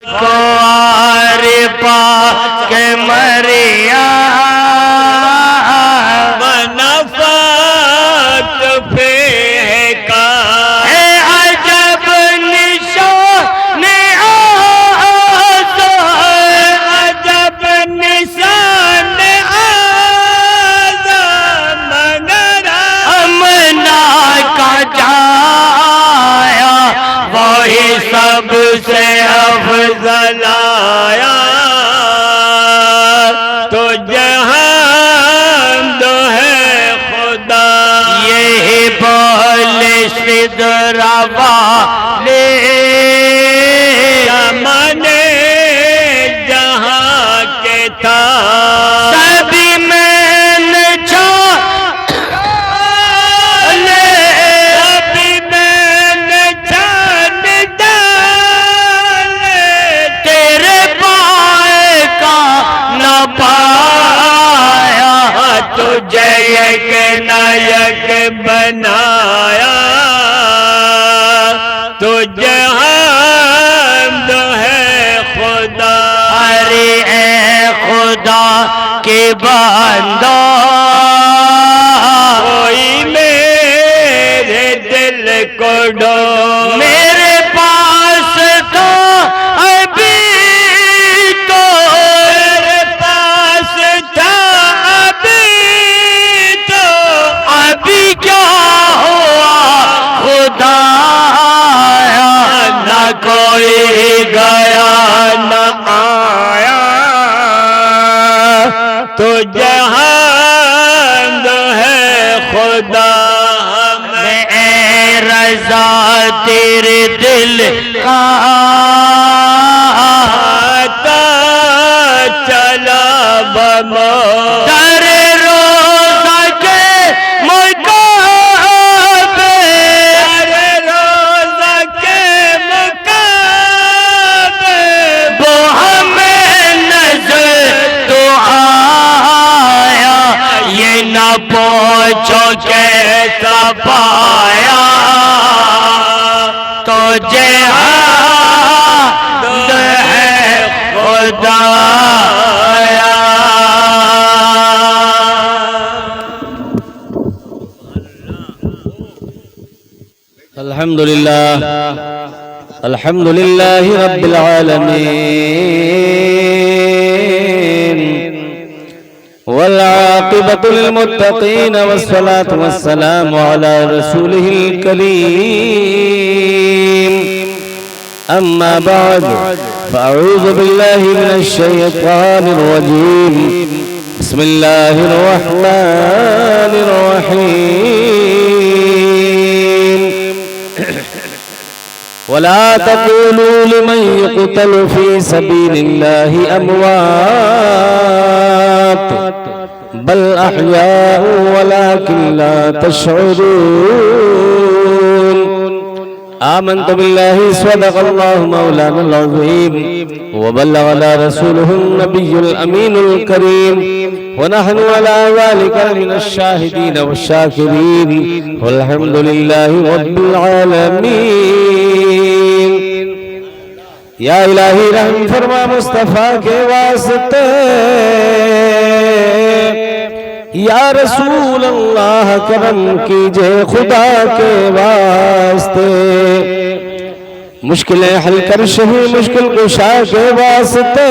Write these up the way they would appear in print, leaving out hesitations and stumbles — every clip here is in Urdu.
کوار پاک مریم بنفات پھینکا ہے عجب نشان آزاد عجب نشان آزاد مگر امنا کا جایا وہی سب سے افضل آیا تو جہاں دو ہے خدا یہی بول سدرا والے زمانے جہاں کے تھا سبھی میں نے چھالے ابھی میں نے چھان ڈالے تیرے پائے کا نہ پایا تجھے یک نہ یک بنایا تجھے حمد ہے خدا ارے اے خدا کے بندہ کوئی میرے دل کو ڈو میرے پاس تو ابھی تو میرے پاس تھا ابھی تو ابھی کیا ہوا خدایا نہ کوئی گیا نہ آیا تو جہاں ہے خدا میں اے رضا تیرے دل کا آتا چلا بمو در روزہ کے مقابلے ارے روزہ کے مقابلے وہ ہمیں نظر تو آیا یہ نہ پوچھو کیسا پایا تو جہاد ہے خدایا الحمدللہ الحمدللہ رب العالمین والعاقبة للمتقين والصلاة والسلام على رسوله الكريم أما بعد فأعوذ بالله من الشيطان الرجيم بسم الله الرحمن الرحيم ولا تقولوا لمن يقتل في سبيل الله أموات بل أحياء ولكن لا تشعرون آمنت بالله صدق الله مولانا العظيم وبلغنا رسوله النبي الأمين الكريم ونحن على ذلك من الشاهدين والشاكرين والحمد لله رب العالمين یا الہی رحم فرما مصطفیٰ کے واسطے یا رسول اللہ کرم کیجئے خدا کے واسطے مشکلیں حل کر شہی مشکل کشا کے واسطے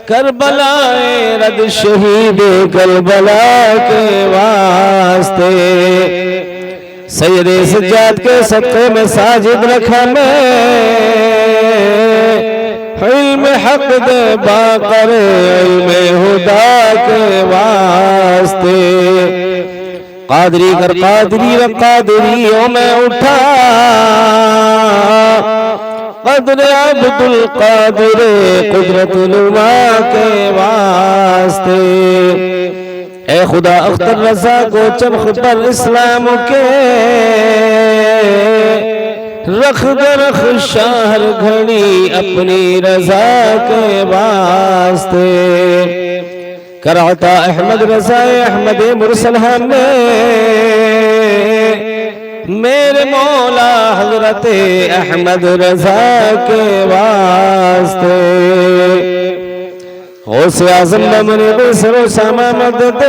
کربلائے رد شہید کربلا کے واسطے سید سجاد کے صدقے میں ساجد رکھا میں علم حق دے باقر علم خدا کے واسطے قادری کر قادری و قادریوں میں اٹھا قدر عبد القادر قدرت نما کے واسطے اے خدا اختر رضا کو چرخ پر اسلام کے رخ درخ شہر گھڑی اپنی رضا کے واسطے کراتا احمد رضا احمد مرسل ہمیں میرے مولا حضرت احمد رضا کے واسطے غوث اعظم بمن بسر و سما مدد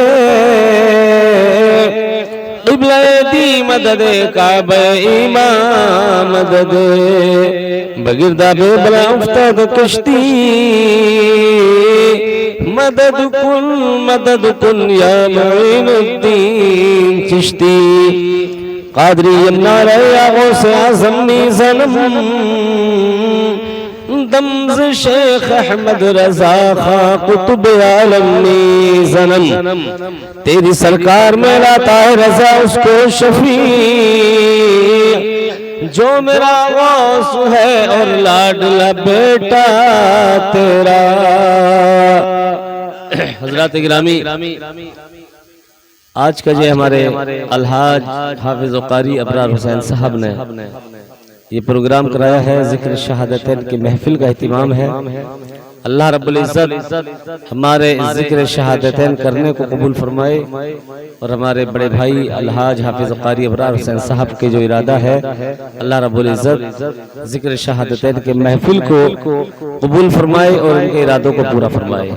قبلہ دی مدد کعبہ امام مدد بگردہ بے بلا افتاد کشتی مدد کن یا معین الدین چشتی قادری یمنار یا غوث اعظم نیزنم دمز شیخ احمد رضا خان قطب عالم نیزنم تیری سرکار میں لاتا ہے رضا اس کو شفیع جو میرا غوث ہے اور لاڈلا بیٹا تیرا۔ حضرات گرامی، آج کا جو ہمارے الحاج حافظ و قاری ابرار حسین صاحب نے یہ پروگرام کرایا ہے، ذکر شہادتین کی محفل کا اہتمام ہے۔ اللہ رب العزت ہمارے ذکر شہادتین کرنے کو قبول فرمائے اور ہمارے بڑے بھائی الحاج حافظ قاری ابرار حسین صاحب کے جو ارادہ ہے اللہ رب العزت ذکر شہادتین کے محفل کو قبول فرمائے اور ان کے ارادوں کو پورا فرمائے۔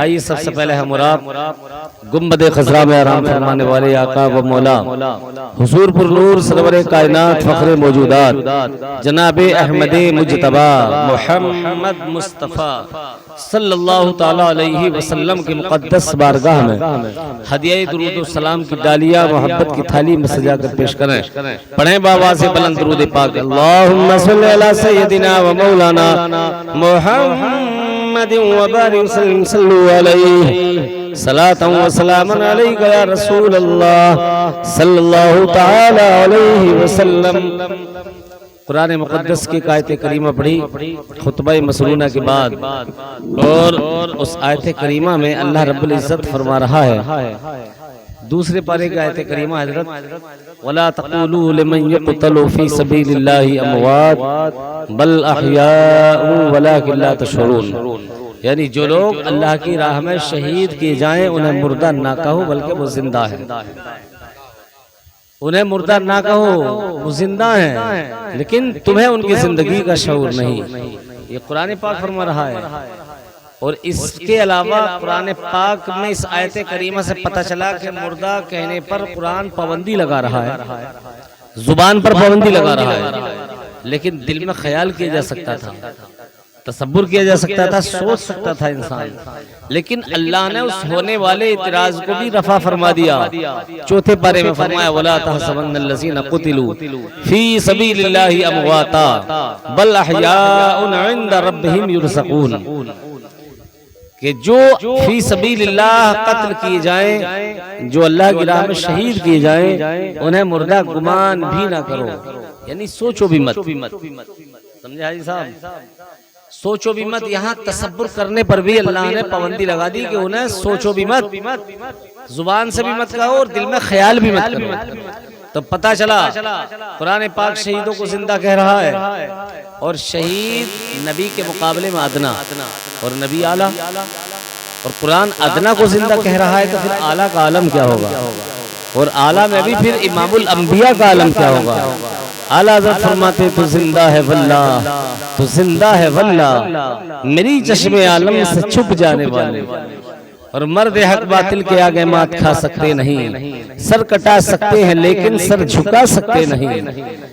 آئیے سب سے پہلے ہم اور آپ گنبد خضرا میں آرام فرمانے والے آقا و مولا حضور پر نور سرور کائنات فخر موجودات جناب احمد مجتبی محمد مصطفیٰ صلی اللہ تعالیٰ علیہ وسلم کی مقدس بارگاہ میں ہدیہ درود و سلام کی ڈالیاں محبت کی تھالی میں سجا کر پیش کریں۔ پڑھیں بآواز بلند درود پاک، اللہم صلی علی سیدنا و مولانا محمد وبارک وسلم صلو علیہ صلاة و سلام علیکہ یا رسول اللہ صلی اللہ تعالی علیہ وسلم۔ قرآن مقدس کی آیت کریمہ پڑھی خطبہ مسنونہ کے بعد، اور اس آیت کریمہ میں اللہ رب العزت فرما رہا ہے دوسرے پارے کی آیت کریمہ حضرت وَلَا تَقُولُوا لِمَنْ يُقْتَلُ فِي سَبِيلِ اللَّهِ أَمْوَاتٌ بَلْ أَحْيَاءٌ وَلَكِنْ لَا تَشْعُرُونَ، یعنی جو لوگ اللہ کی راہ میں شہید کیے جائیں انہیں مردہ نہ کہو بلکہ وہ زندہ ہیں۔ انہیں مردہ نہ کہو وہ زندہ ہیں، لیکن تمہیں ان کی زندگی کا شعور نہیں۔ یہ قرآن پاک فرما رہا ہے۔ اور اس کے علاوہ قرآن پاک میں اس آیت کریمہ سے پتہ چلا کہ مردہ کہنے پر قرآن پابندی لگا رہا ہے، زبان پر پابندی لگا رہا ہے، لیکن دل میں خیال کیا جا سکتا تھا، تصور کیا جا سکتا تھا، سوچ سکتا تھا انسان، لیکن اللہ نے اس ہونے والے اعتراض کو بھی رفع فرما دیا۔ چوتھے پارے میں فرمایا وَلَا تَحْسَبَنَّ الَّذِينَ قُتِلُوا فِي سَبِيلِ اللَّهِ أَمْوَاتًا بَلْ أَحْيَاءٌ عِندَ رَبِّهِمْ يُرْزَقُونَ، کہ جو فی سبیل اللہ قتل کیے جائیں، جو اللہ کی راہ میں شہید کیے جائیں، انہیں مردہ گمان بھی نہ کرو، یعنی سوچو بھی مت۔ سمجھے حاجی صاحب؟ سوچو بھی مت، یہاں تصور کرنے پر بھی اللہ نے پابندی لگا دی کہ انہیں سوچو بھی مت، زبان سے بھی مت کہو اور دل میں خیال بھی مت کرو۔ تو پتہ چلا قرآن پاک شہیدوں کو زندہ کہہ رہا ہے، اور شہید نبی کے مقابلے میں ادنا اور نبی اعلیٰ، اور قرآن ادنا کو زندہ کہہ رہا ہے تو پھر اعلیٰ کا عالم کیا ہوگا، اور اعلیٰ میں بھی پھر امام الانبیاء کا عالم کیا ہوگا۔ اعلیٰ حضرت فرماتے تو زندہ ہے واللہ، تو زندہ ہے واللہ میری چشم عالم سے چھپ جانے والے، اور مرد حق باطل کے آگے مات کھا سکتے نہیں، سر کٹا سکتے ہیں لیکن سر جھکا سکتے نہیں،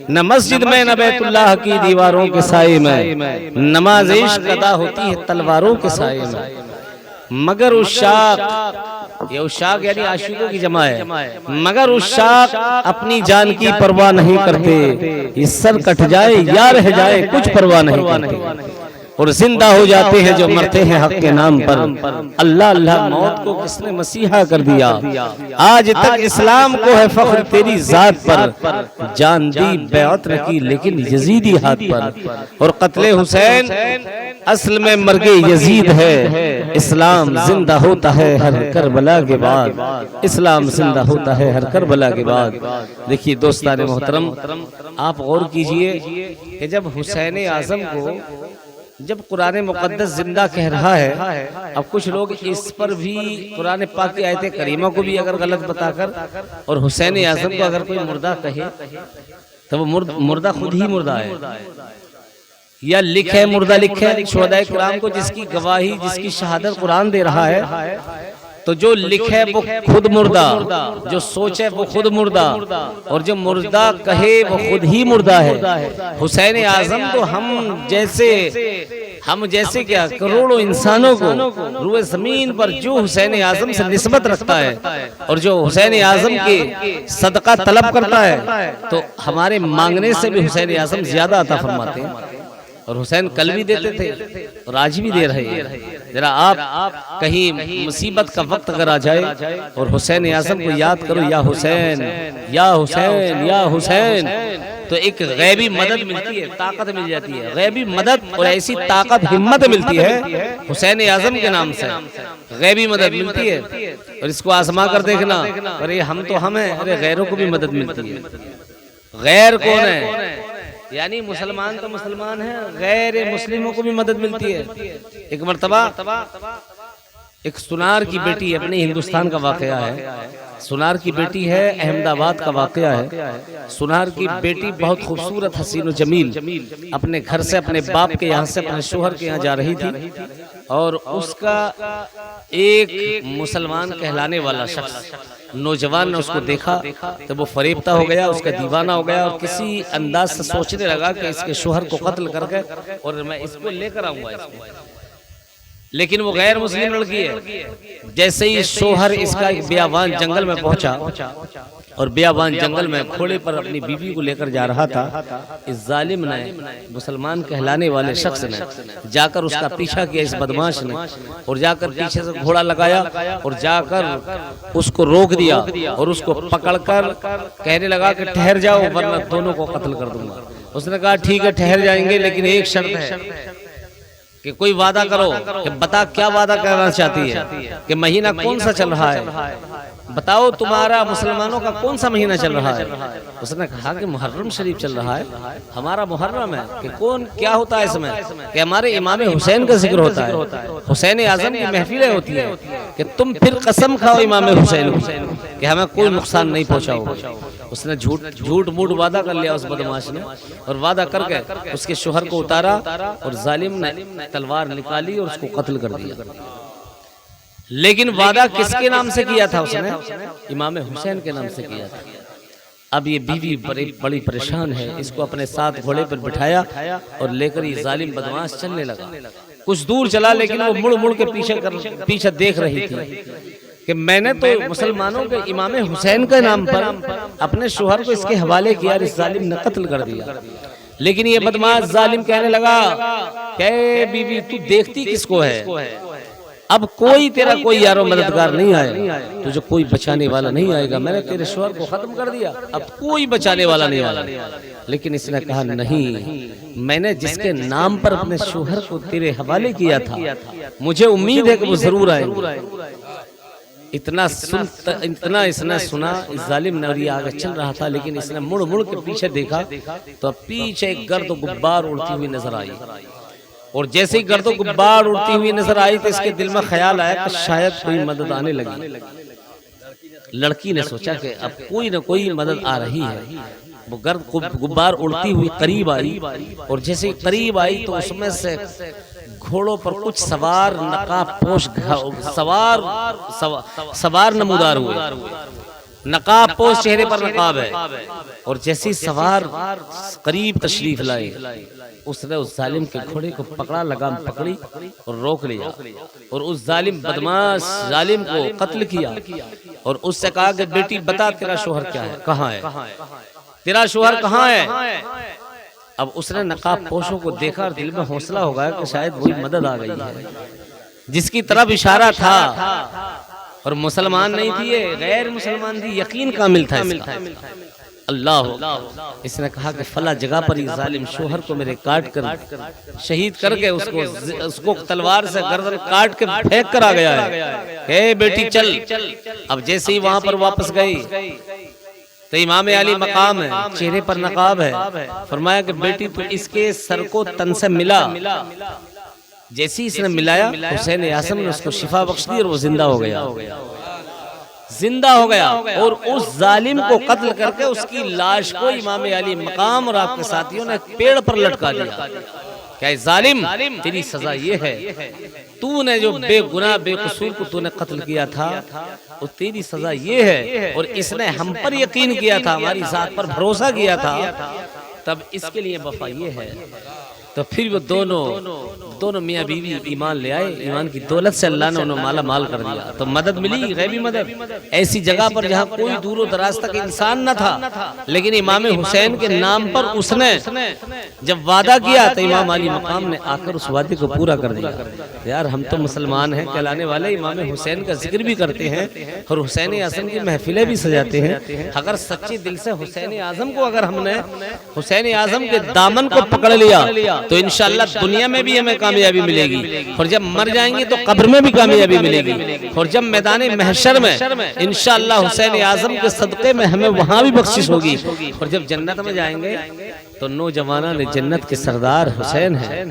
نہ مسجد میں نہ بیت اللہ کی دیواروں کے سائے میں نماز عشق ادا ہوتی ہے تلواروں کے سائے میں، مگر عشاق، یہ عشاق یعنی عاشقوں کی جمع ہے، مگر عشاق اپنی جان کی پرواہ نہیں کرتے، یہ سر کٹ جائے یا رہ جائے کچھ پرواہ نہیں کرتے، اور زندہ ہو جاتے ہیں جو مرتے ہیں حق کے نام پر۔ اللہ اللہ موت کو کس نے مسیحا کر دیا، آج تک اسلام کو ہے فخر تیری ذات پر، جان دی بیعت رکھی لیکن یزیدی ہاتھ پر، اور قتل حسین اصل میں مرگ یزید ہے، اسلام زندہ ہوتا ہے ہر کربلا کے بعد، اسلام زندہ ہوتا ہے ہر کربلا کے بعد۔ دیکھیے دوستان محترم، آپ غور کیجئے کہ جب حسین اعظم کو جب قرآن مقدس زندہ کہہ رہا ہے، اب کچھ لوگ اس پر بھی قرآن پاک کی آیت کریمہ کو بھی اگر غلط بتا کر اور حسین اعظم کو اگر کوئی مردہ کہے تو وہ مردہ خود ہی مردہ ہے، یا لکھے مردہ لکھے شہداء کرام کو جس کی گواہی جس کی شہادت قرآن دے رہا ہے، تو جو لکھے وہ خود مردہ، جو سوچے وہ خود مردہ، اور جو مردہ کہے وہ خود ہی مردہ ہے۔ حسین اعظم تو ہم جیسے کیا کروڑوں انسانوں کو روئے زمین پر جو حسین اعظم سے نسبت رکھتا ہے اور جو حسین اعظم کے صدقہ طلب کرتا ہے، تو ہمارے مانگنے سے بھی حسین اعظم زیادہ عطا فرماتے ہیں، اور حسین کل بھی دیتے تھے اور آج بھی دے رہے ہیں۔ ذرا آپ کہیں مصیبت کا وقت اگر آ جائے اور حسین اعظم کو یاد کرو، یا حسین یا حسین یا حسین، تو ایک غیبی مدد ملتی ہے، طاقت مل جاتی ہے، غیبی مدد اور ایسی طاقت ہمت ملتی ہے حسین اعظم کے نام سے، غیبی مدد ملتی ہے۔ اور اس کو آزما کر دیکھنا، ارے ہم تو ہم ہیں، ارے غیروں کو بھی مدد ملتی ہے۔ غیر کون ہے؟ یعنی مسلمان تو مسلمان ہیں، غیر مسلموں کو بھی مدد ملتی ہے۔ ایک مرتبہ ایک سنار کی بیٹی، اپنے ہندوستان کا واقعہ ہے، سنار کی بیٹی ہے، احمد آباد کا واقعہ ہے۔ سنار کی بیٹی بہت خوبصورت، حسین و جمیل، اپنے گھر سے اپنے باپ کے یہاں سے اپنے شوہر کے یہاں جا رہی تھی، اور اس کا ایک مسلمان کہلانے والا شخص نوجوان نے اس کو دیکھا تو وہ فریبتہ ہو گیا، اس کا دیوانہ ہو گیا، اور کسی انداز سے سوچنے لگا کہ اس کے شوہر کو قتل کر کے اور میں اس کو لے کر آؤں گا اس کو۔ لیکن وہ غیر مسلم لڑکی ہے۔ جیسے ہی شوہر اس کا بیابان جنگل میں پہنچا، اور بیابان جنگل میں گھوڑے پر اپنی بیوی کو لے کر جا رہا تھا، اس ظالم نے، مسلمان کہلانے والے شخص نے جا کر اس کا پیچھا کیا، اس بدماش نے، اور جا کر پیچھے سے گھوڑا لگایا اور جا کر اس کو روک دیا اور اس کو پکڑ کر کہنے لگا کہ ٹھہر جاؤ ورنہ دونوں کو قتل کر دوں گا۔ اس نے کہا ٹھیک ہے ٹھہر جائیں گے، لیکن ایک شرط ہے کہ کوئی وعدہ کرو، کہ بتا کیا وعدہ کرنا چاہتی ہے، کہ مہینہ کون سا چل رہا ہے، بتاؤ تمہارا مسلمانوں کا کون سا مہینہ چل رہا ہے۔ اس نے کہا کہ محرم شریف چل رہا ہے، ہمارا محرم ہے۔ کہ کون کیا ہوتا ہے اس میں؟ کہ ہمارے امام حسین کا ذکر ہوتا ہے، حسین اعظم کی محفلیں ہوتی ہیں، کہ تم پھر قسم کھاؤ امام حسین کہ ہمیں کوئی نقصان نہیں پہنچاؤ گے۔ اس نے جھوٹ موٹ وعدہ کر لیا اس بدماش نے، اور وعدہ کر کے اس کے شوہر کو اتارا اور ظالم نے تلوار نکالی اور اس کو قتل کر دیا۔ لیکن وعدہ کس کے نام سے کیا تھا؟ اس نے امام حسین کے نام سے کیا تھا۔ اب یہ بیوی بڑی پریشان ہے، اس کو اپنے ساتھ گھوڑے پر بٹھایا اور لے کر یہ ظالم بدماش چلنے لگا۔ کچھ دور چلا، لیکن وہ مڑ مڑ کے پیچھے دیکھ رہی تھی کہ میں نے تو مسلمانوں کے امام حسین کے نام پر اپنے شوہر کو اس کے حوالے کیا اور اس ظالم نے قتل کر دیا۔ لیکن یہ بدماش ظالم کہنے لگا کہ بیوی تو دیکھتی کس کو ہے؟ اب کوئی تیرا کوئی یارو مددگار نہیں آئے، تجھے کوئی بچانے والا نہیں آئے گا، میں نے تیرے شوہر کو ختم کر دیا، اب کوئی بچانے والا نہیں آئے۔ لیکن اس نے کہا نہیں، میں نے جس کے نام پر اپنے شوہر کو تیرے حوالے کیا تھا، مجھے امید ہے کہ وہ ضرور آئے گا۔ اتنا اس نے سنا اس ظالم نے، اور یہ آگے چل رہا تھا، لیکن اس نے مڑ مڑ کے پیچھے دیکھا تو پیچھے ایک گرد و غبار اڑتی ہوئی نظر آئی، اور جیسے ہی گرد و غبار اڑتی ہوئی نظر آئی تو اس کے دل میں خیال آیا کہ شاید کوئی مدد آنے لگی۔ لڑکی نے سوچا کہ اب کوئی نہ کوئی مدد آ رہی ہے۔ وہ گرد غبار اڑتی ہوئی قریب آئی، اور جیسے قریب آئی تو اس میں سے گھوڑوں پر کچھ سوار نقاب پوش سوار نمودار ہوئے، نقاب پوش، چہرے پر نقاب ہے، اور جیسی سوار قریب تشریف لائے، اس نے اس ظالم کے گھوڑے کو پکڑا، لگام پکڑی اور روک لیا، اور اس ظالم بدماش ظالم کو قتل کیا، اور اس سے کہا کہ بیٹی بتا تیرا شوہر کیا ہے، کہاں ہے، تیرا شوہر کہاں ہے؟ اب اس نے نقاب پوشوں کو دیکھا اور دل میں حوصلہ ہو گیا کہ شاید وہی مدد آ گئی ہے جس کی طرف اشارہ تھا، اور مسلمان نہیں تھی، یہ غیر مسلمان تھی، یقین کامل تھا اس کا۔ اللہ، اس نے کہا کہ فلاں جگہ پر یہ ظالم شوہر کو میرے کاٹ کر شہید کر کے اس کو تلوار سے گردن کاٹ کے پھینک کر آ گیا ہے، اے بیٹی چل۔ اب جیسے ہی وہاں پر واپس گئی تو امام علی مقام ہے، چہرے پر نقاب ہے، فرمایا کہ بیٹی تو اس کے سر کو تن سے ملا، جیسی اس نے ملایا حسین اعظم نے اس کو شفا بخش دی اور وہ زندہ ہو گیا، زندہ ہو گیا، اور اس ظالم کو قتل کر کے اس کی لاش کو امام علی مقام اور آپ کے ساتھیوں نے پیڑ پر لٹکا دیا۔ کیا ظالم تیری سزا یہ ہے، تو نے جو بے گناہ بے قصور کو تو نے قتل کیا تھا اور تیری سزا یہ ہے، اور اس نے ہم پر یقین کیا تھا، ہماری ذات پر بھروسہ کیا تھا، تب اس کے لیے وفا یہ ہے۔ تو پھر وہ دونوں میاں بیوی ایمان لے آئے، ایمان کی دولت سے اللہ نے انہیں مالا مال کر دیا، تو مدد ملی، غیبی مدد، ایسی جگہ پر جہاں کوئی دور و دراز تک انسان نہ تھا، لیکن امام حسین کے نام پر اس نے جب وعدہ کیا تو امام علی مقام نے آ کر اس وعدے کو پورا کر دیا۔ یار ہم تو مسلمان ہیں کہلانے والے، امام حسین کا ذکر بھی کرتے ہیں اور حسین اعظم کی محفلیں بھی سجاتے ہیں۔ اگر سچے دل سے حسین اعظم کو اگر ہم نے حسین اعظم کے دامن کو پکڑ لیا تو انشاءاللہ دنیا میں بھی ہمیں کامیابی ملے گی، اور جب مر جائیں گے تو قبر میں بھی کامیابی ملے گی، اور جب میدان محشر میں انشاءاللہ حسین اعظم کے صدقے میں ہمیں وہاں بھی بخشش ہوگی، اور جب جنت میں جائیں گے تو نوجوانان جنت کے سردار حسین ہیں،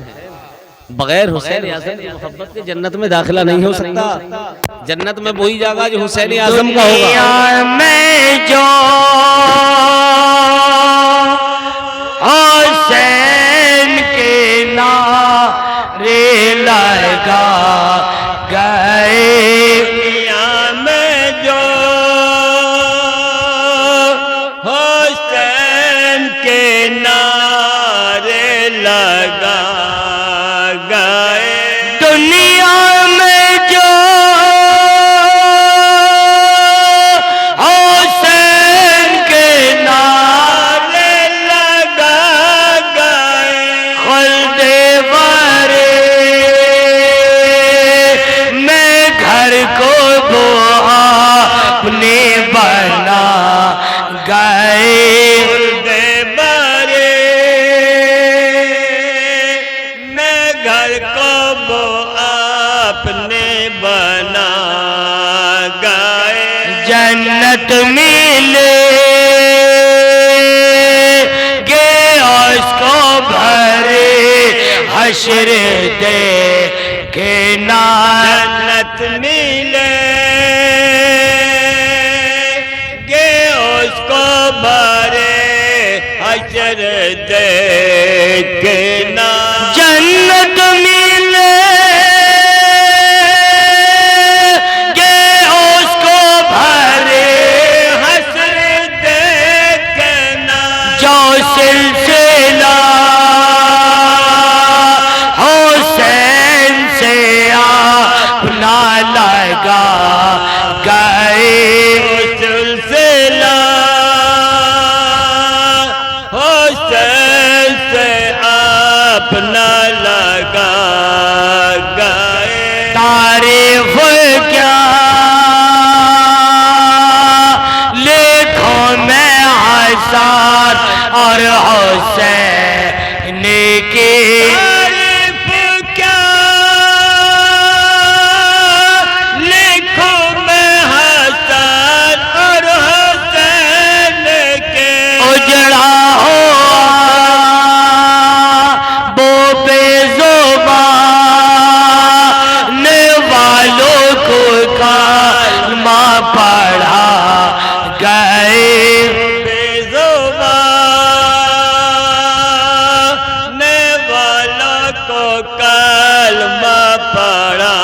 بغیر حسین اعظم کی محبت کے جنت میں داخلہ نہیں ہو سکتا۔ جنت میں وہی جگہ جو حسین اعظم کا ہوگا۔ دنیا میں جو حسین کے نعرے لگا گئے، دنیا میں جو حسین کے نعرے لگا گئے، دنیا میں جو حسین کے نعرے لگا گئے، خلد برے میں گھر کو وہ اپنے بنا گئے، دے برے میں گھر کو وہ اپنے بنا گئے، جنت ملے گے اس کو بھرے حشر دے کے نام، جنت ملے گے اس کو بارے حشر دے کے نام، جنت ملے گے اس کو بھرے حشر دے کے نام، جو سلسلہ حسین سے اپنا لگا گئے، سلسلہ حسین سے اپنا لگا گئے، تعریف کیا لکھوں میں حسن اور حسین کی، تعریف کیا لکھوں میں حسن اور حسین کے، اجڑا ہوا وہ بے زبان والوں کو کلمہ پڑھا گئے، بے زبان والوں کو کلمہ پڑھا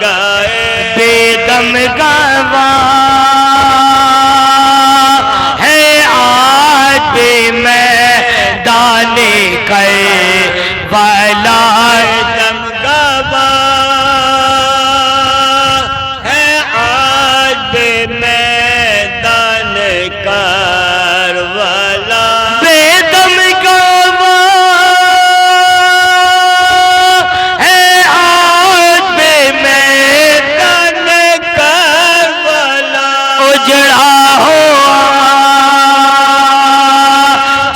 گئے، بے دم گواہ ہے آج بھی میدان کربلا، دم گواہ ہے آج بھی میدان کربلا، بے دم گواہ ہے آج بھی میدان کربلا، اجڑا ہوا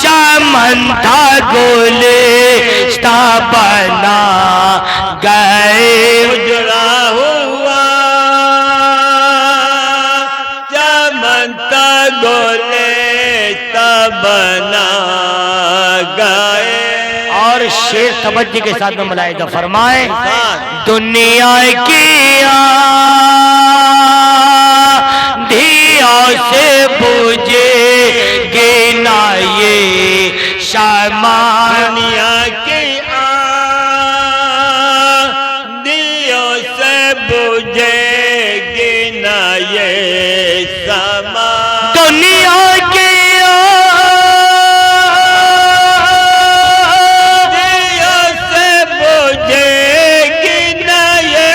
چمن تھا گلشتہ بنا گئے، اجڑا ہوا چمن تا گل اور شیر توجہ کے ساتھ میں ملاحظہ فرمائیں، دنیا کی آندھیوں سے بجھے گی نہ یہ شمع، دنیا کی آندھیوں سے بجھے گی نہ یہ سما، دنیا کی آندھیوں سے بجھے گی نہ یہ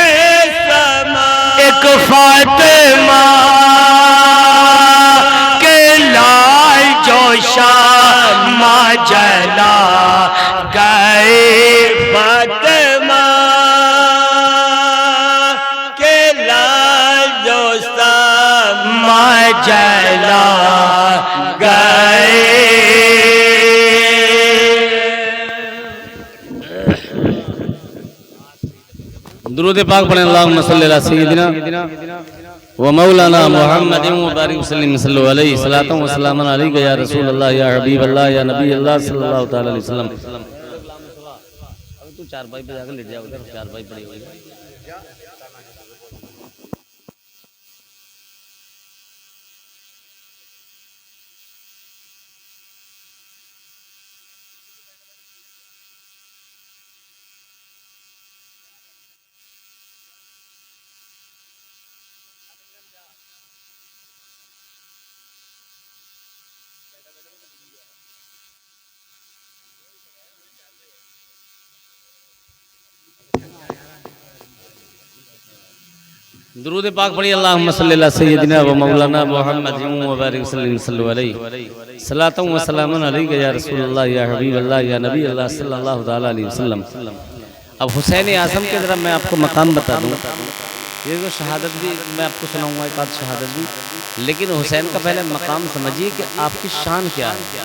سما، ایک فاطمہ کے لال جو شمع جلا گئے، فاطمہ کے لال جو شمع جلا گئے۔ درود پاک پڑھیں، اللہم صلی اللہ سیدنا و مولانا محمد و بارک وسلم صلی علیہ صلاۃ و سلام علیک یا رسول اللہ یا حبیب اللہ یا نبی اللہ صلی اللہ تعالی علیہ وسلم۔ تو چارپائی پہ جا کر لیٹ جاؤ، چارپائی پڑی ہوئی ہے۔ درود پاک پڑھی، اللہم صلی اللہ سیدنا و مولانا محمد و بارک وسلم صلی علیہ صلاۃ و سلام علیک یا رسول اللہ یا حبیب اللہ یا نبی اللہ صلی اللہ تعالی علیہ وسلم۔ اب حسین اعظم کے ذرا میں آپ کو مقام بتا دوں، یہ جو شہادت بھی میں آپ کو سناؤں گا، ایک آدھ شہادت بھی، لیکن حسین کا پہلے مقام سمجھیے کہ آپ کی شان کیا ہے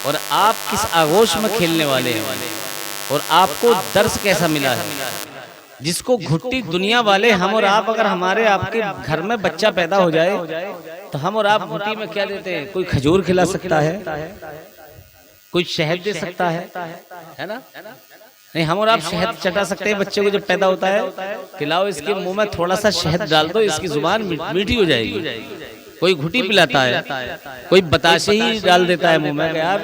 اور آپ کس آغوش میں کھیلنے والے ہیں اور آپ کو درس کیسا ملا ہے، جس کو گھٹی دنیا والے ہم اور آپ، اگر ہمارے آپ کے گھر میں بچہ پیدا ہو جائے تو ہم اور آپ گھٹی میں کیا دیتے ہیں؟ کوئی کھجور کھلا سکتا ہے، کوئی شہد دے سکتا ہے نا؟ نہیں، ہم اور آپ شہد چٹا سکتے ہیں بچے کو جب پیدا ہوتا ہے، کھلاؤ اس کے منہ میں تھوڑا سا شہد ڈال دو، اس کی زبان میٹھی ہو جائے گی۔ کوئی گھٹی پلاتا ہے، کوئی بتاشے ہی ڈال دیتا ہے منہ میں کہ یار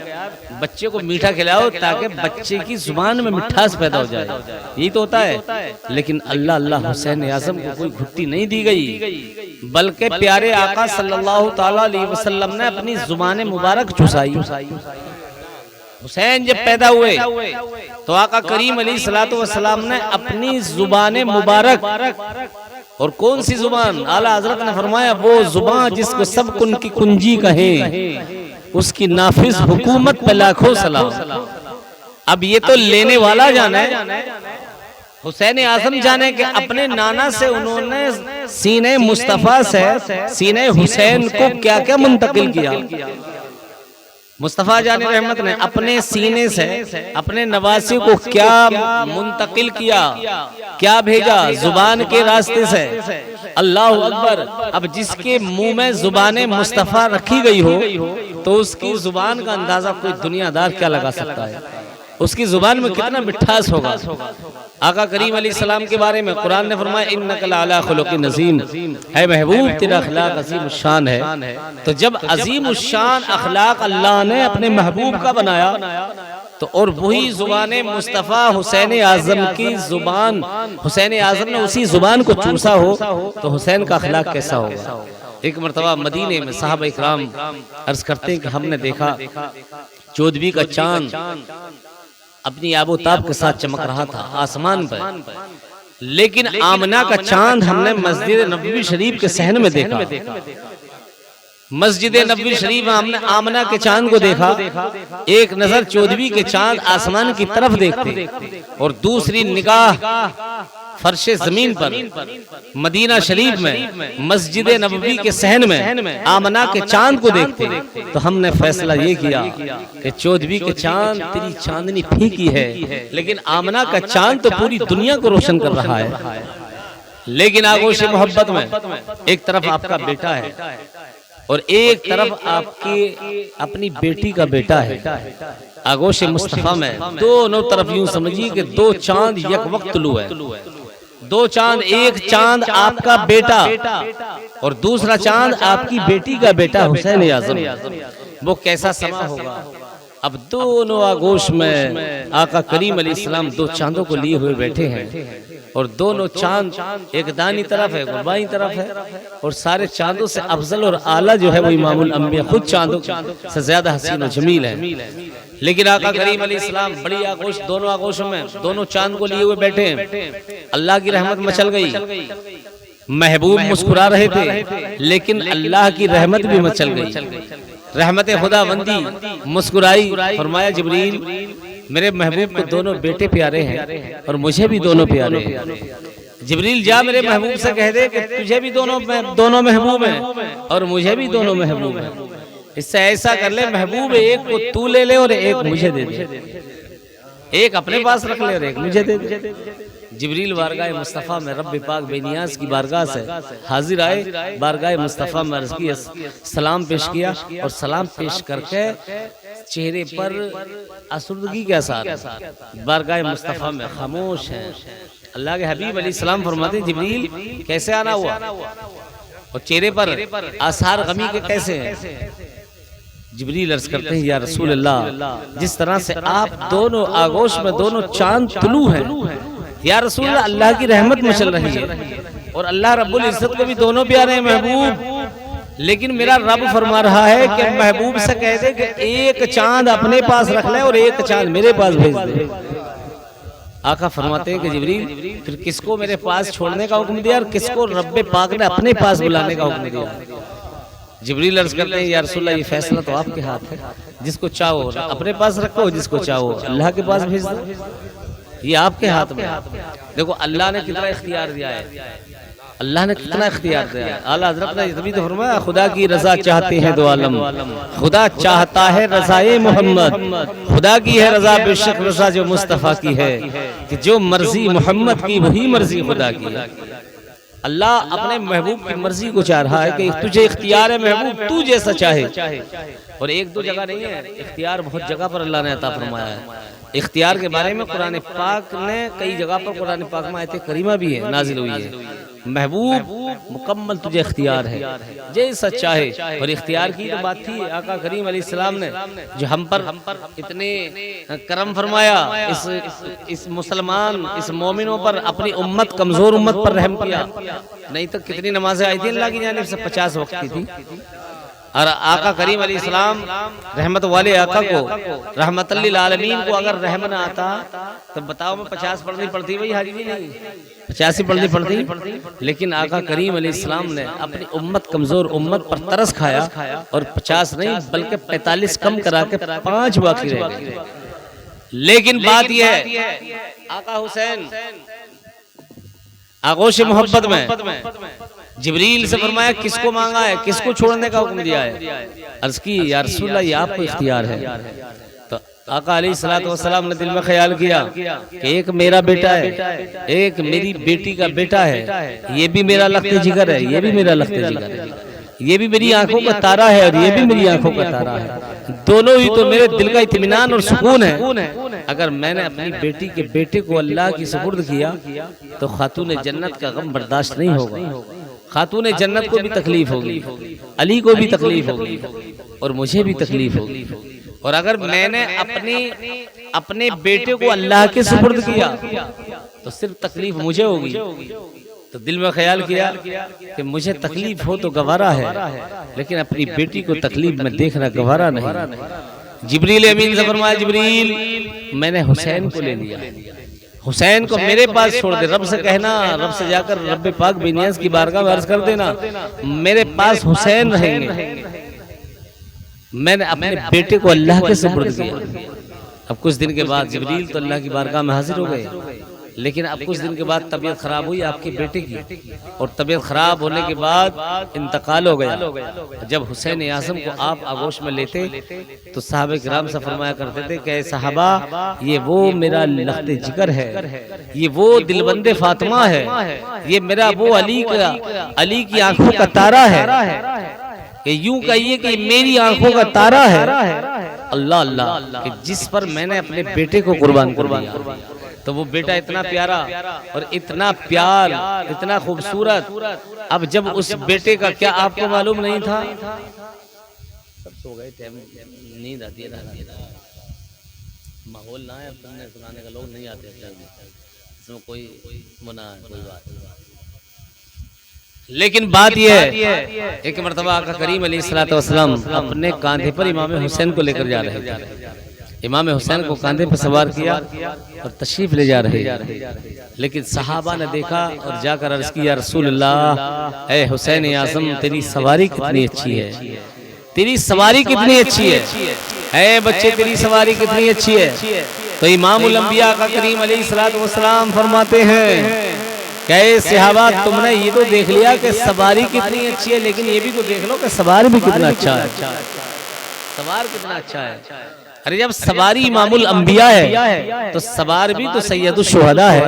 بچے کو میٹھا کھلاؤ تاکہ بچے کی زبان میں مٹھاس پیدا ہو جائے، یہی تو ہوتا ہے۔ لیکن اللہ حسین اعظم کو کوئی گھٹی نہیں دی گئی، بلکہ پیارے آقا صلی اللہ تعالی علیہ وسلم نے اپنی زبان مبارک چوسائی۔ حسین جب پیدا ہوئے تو آقا کریم علیہ الصلوۃ والسلام نے اپنی زبان مبارک، اور کون سی زبان؟ اعلیٰ حضرت نے فرمایا وہ زبان جس کو سب کن کی کنجی کہیں، اس کی نافذ حکومت پہ لاکھوں سلام۔ اب یہ تو لینے والا جانے، حسین اعظم جانے کہ اپنے نانا سے انہوں نے سینے مصطفیٰ سے سینے حسین کو کیا کیا منتقل کیا۔ مصطفیٰ جان رحمت نے اپنے سینے سے اپنے نواسی کو کیا منتقل کیا، کیا بھیجا؟ زبان کے راستے سے۔ اللہ اکبر! اب جس کے منہ میں زبان مصطفیٰ رکھی گئی ہو تو اس کی زبان کا اندازہ کوئی دنیا دار کیا لگا سکتا ہے، اس کی زبان میں کتنا مٹھاس ہوگا۔ آقا کریم علیہ السلام کے بارے میں قرآن نے فرمایا انک لعلی خلق عظیم، اے محبوب تیرا اخلاق عظیم الشان ہے۔ تو جب عظیم الشان اخلاق اللہ نے اپنے محبوب کا بنایا تو اور وہی زبان مصطفیٰ حسین اعظم کی زبان، حسین اعظم نے اسی زبان کو چوسا ہو تو حسین کا اخلاق کیسا ہوگا۔ ایک مرتبہ مدینے میں صحابہ اکرام عرض کرتے ہیں کہ ہم نے دیکھا 14ویں کا چاند اپنی آب و تاب کے ساتھ چمک رہا تھا آسمان پر، لیکن آمنہ کا چاند ہم نے مسجد نبوی شریف کے صحن میں دیکھا۔ مسجد نبوی شریف میں ہم نے آمنہ کے چاند کو دیکھا، ایک نظر 14ویں کے چاند آسمان کی طرف دیکھتے اور دوسری نگاہ فرش زمین پر مدینہ شریف میں مسجد نبوی کے صحن میں آمنہ کے چاند کو دیکھتے تو ہم نے فیصلہ یہ کیا کہ 14ویں کے چاند تیری چاندنی پھیکی ہے، لیکن آمنہ کا چاند تو پوری دنیا کو روشن کر رہا ہے۔ لیکن آغوش محبت میں ایک طرف آپ کا بیٹا ہے اور ایک طرف آپ کی اپنی بیٹی کا بیٹا ہے، آغوش مصطفیٰ میں دونوں طرف یوں سمجھیے کہ دو چاند یک وقت طلوع ہے. دو چاند، ایک چاند آپ کا بیٹا اور دوسرا چاند آپ کی بیٹی کا بیٹا حسین اعظم. وہ کیسا سما ہوگا. اب دونوں آغوش میں آقا کریم علیہ السلام دو چاندوں کو لیے ہوئے بیٹھے ہیں اور دونوں چاند ایک دانی طرف ہے، بائیں طرف ہے، اور سارے چاندوں سے افضل اور اعلیٰ جو ہے وہ امام الانبیاء خود چاندوں سے زیادہ حسین و جمیل ہے. لیکن آقا کریم علیہ السلام بڑی آغوش، دونوں آغوشوں میں دونوں چاند کو لیے ہوئے بیٹھے ہیں. اللہ کی رحمت مچل گئی، محبوب مسکرا رہے تھے لیکن اللہ کی رحمت بھی مچل گئی. رحمت خدا بندی مسکرائی. فرمایا جبریل میرے محبوب کو دونوں بیٹے پیارے ہیں اور مجھے بھی دونوں پیارے ہیں. جبریل جا میرے محبوب سے کہہ دے کہ تجھے بھی دونوں محبوب ہیں اور مجھے بھی دونوں محبوب ہیں. اس سے ایسا کر لے محبوب ایک کو تو لے لے اور ایک مجھے دے دے، ایک اپنے پاس رکھ لے اور ایک مجھے دے دے. جبریل بارگاہ مصطفیٰ میں رب پاک بے نیاز کی بارگاہ سے حاضر آئے. بارگاہ مصطفیٰ میں عرض کی، سلام پیش کیا اور سلام پیش کر کے چہرے پر آسودگی کے آثار بارگاہ مصطفیٰ میں خاموش ہیں. اللہ کے حبیب علیہ السلام فرماتے ہیں جبریل کیسے آنا ہوا اور چہرے پر آثار غمی کے کیسے ہیں. جبریل عرض کرتے ہیں یا رسول اللہ جس طرح سے آپ دونوں آغوش میں دونوں چاند طلوع ہیں، یا رسول اللہ اللہ کی رحمت مچل رہی ہے اور اللہ رب العزت کو بھی دونوں پیارے ہیں محبوب. لیکن میرا رب فرما رہا ہے کہ محبوب سے کہہ دے کہ ایک چاند اپنے پاس رکھ لے اور ایک چاند میرے پاس بھیج دے. آقا فرماتے ہیں کہ جبریل پھر کس کو میرے پاس چھوڑنے کا حکم دیا اور کس کو رب پاک نے اپنے پاس بلانے کا حکم دیا. جبریل عرض کرتے ہیں یا رسول اللہ یہ فیصلہ تو آپ کے ہاتھ ہے، جس کو چاہو اپنے پاس رکھو، جس کو چاہو اللہ کے پاس بھیج دو، یہ آپ کے ہاتھ میں. دیکھو اللہ نے کتنا اختیار دیا ہے، اللہ نے کتنا اختیار دیا ہے. اعلیٰ حضرت نے تبھی تو فرمایا خدا کی رضا چاہتے ہیں دو عالم، خدا چاہتا ہے رضائے محمد، خدا کی ہے رضا بے شک رضا جو مصطفیٰ کی ہے، کہ جو مرضی محمد کی وہی مرضی خدا کی ہے. اللہ اپنے محبوب کی مرضی کو چاہ رہا ہے کہ تجھے اختیار ہے محبوب تو جیسا چاہے. اور ایک دو جگہ نہیں ہے، اختیار بہت جگہ پر اللہ نے عطا فرمایا ہے. اختیار کے بارے میں قرآن پاک نے کئی جگہ پر قرآن پاک میں آیت کریمہ بھی ہے نازل ہوئی ہے. محبوب مکمل تجھے اختیار ہے جیسا چاہے. اور اختیار کی تو بات تھی آقا کریم علیہ السلام نے جو ہم پر اتنے کرم فرمایا، اس مسلمان اس مومنوں پر اپنی امت کمزور امت پر رحم کیا. نہیں تو کتنی نمازیں آئی تھی اللہ کی جانب سے 50 وقت کی تھی. اور آقا کریم علیہ السلام رحمت والے آقا کو رحمت للعالمین کو اگر رحم نہ آتا تو بتاؤ میں 50 پڑھنی پڑتی بھائی حاجی نہیں 85 پڑھنی پڑتی. لیکن آقا کریم علیہ السلام نے اپنی امت کمزور امت پر ترس کھایا اور 50 نہیں بلکہ 45 کم کرا کے 5 باقی رہ گئے. لیکن بات یہ ہے آقا حسین آغوش محبت میں جبریل سے فرمایا کس کو مانگا ہے، کس کو چھوڑنے کا حکم دیا ہے. عرض کی یا رسول اللہ یہ آپ کو اختیار ہے. تو آقا علیہ الصلوۃ والسلام نے دل میں خیال کیا کہ ایک میرا بیٹا ہے، ایک میری بیٹی کا بیٹا ہے، یہ بھی میرا لخت جگر ہے، یہ بھی میرا لخت جگر ہے، یہ بھی میری آنکھوں کا تارا ہے اور یہ بھی میری آنکھوں کا تارا ہے. دونوں ہی تو میرے دل کا اطمینان اور سکون ہے. اگر میں نے اپنی بیٹی کے بیٹے کو اللہ کی سپرد کیا تو خاتون جنت کا غم برداشت نہیں ہوگا. خاتون جنت کو بھی تکلیف ہوگی، علی کو بھی تکلیف ہوگی اور مجھے بھی تکلیف ہوگی. اور اگر میں نے اپنے بیٹے کو اللہ کے سپرد کیا تو صرف تکلیف مجھے ہوگی. تو دل میں خیال کیا کہ مجھے تکلیف ہو تو گوارا ہے لیکن اپنی بیٹی کو تکلیف میں دیکھنا گوارا نہیں. جبریل امین سے فرمایا جبریل میں نے حسین کو لے لیا، حسین کو میرے پاس چھوڑ دے. رب سے کہنا، رب سے جا کر رب پاک بے نیاز کی بارگاہ میں عرض کر دینا میرے پاس حسین رہیں گے. میں نے اپنے بیٹے کو اللہ کے سپرد کیا. اب کچھ دن کے بعد جبریل تو اللہ کی بارگاہ میں حاضر ہو گئے، لیکن اب کچھ دن کے بعد طبیعت خراب ہوئی آپ کے بیٹے کی، اور طبیعت خراب ہونے کے بعد انتقال ہو گیا. جب حسین اعظم کو آپ آغوش میں لیتے تو صحابہ کرام سے فرمایا کرتے تھے کہ صحابہ یہ وہ میرا لخت جگر ہے، یہ وہ دلبند فاطمہ ہے، یہ میرا وہ علی کی آنکھوں کا تارا ہے، کہ یوں کہیے کہ میری آنکھوں کا تارا ہے اللہ اللہ کہ جس پر میں نے اپنے بیٹے کو قربان کر دیا، تو وہ بیٹا اتنا پیارا اور اتنا پیار، اتنا خوبصورت، اب جب اس بیٹے کا کیا آپ کو معلوم نہیں تھا؟ سب سو گئے تھے، نیند آتی ہے، ماحول نہ ہے اب سننے سنانے کا، لوگ نہیں آتے، اس میں کوئی منع ہے، کوئی بات نہیں۔ لیکن بات یہ ہے، ایک مرتبہ آقا کریم علیہ الصلوۃ والسلام اپنے کاندھے پر امام حسین کو لے کر جا رہے تھے، امام حسین کو کاندھے پر سوار کیا اور تشریف لے جا رہے، لیکن صحابہ نے دیکھا اور جا کر عرض کی، یا رسول اللہ، اے حسین اعظم، تیری سواری کتنی اچھی ہے، تیری سواری کتنی اچھی ہے، اے بچے تیری سواری کتنی اچھی ہے۔ تو امام الانبیاء آقا کریم علیہ الصلوۃ والسلام فرماتے ہیں کہ اے صحابہ، تم نے یہ تو دیکھ لیا کہ سواری کتنی اچھی ہے، لیکن یہ بھی تو دیکھ لو کہ سوار بھی کتنا اچھا ہے، سوار کتنا اچھا ہے۔ ارے جب سواری امام الانبیاء ہے تو سوار بھی تو سید الشہداء ہے،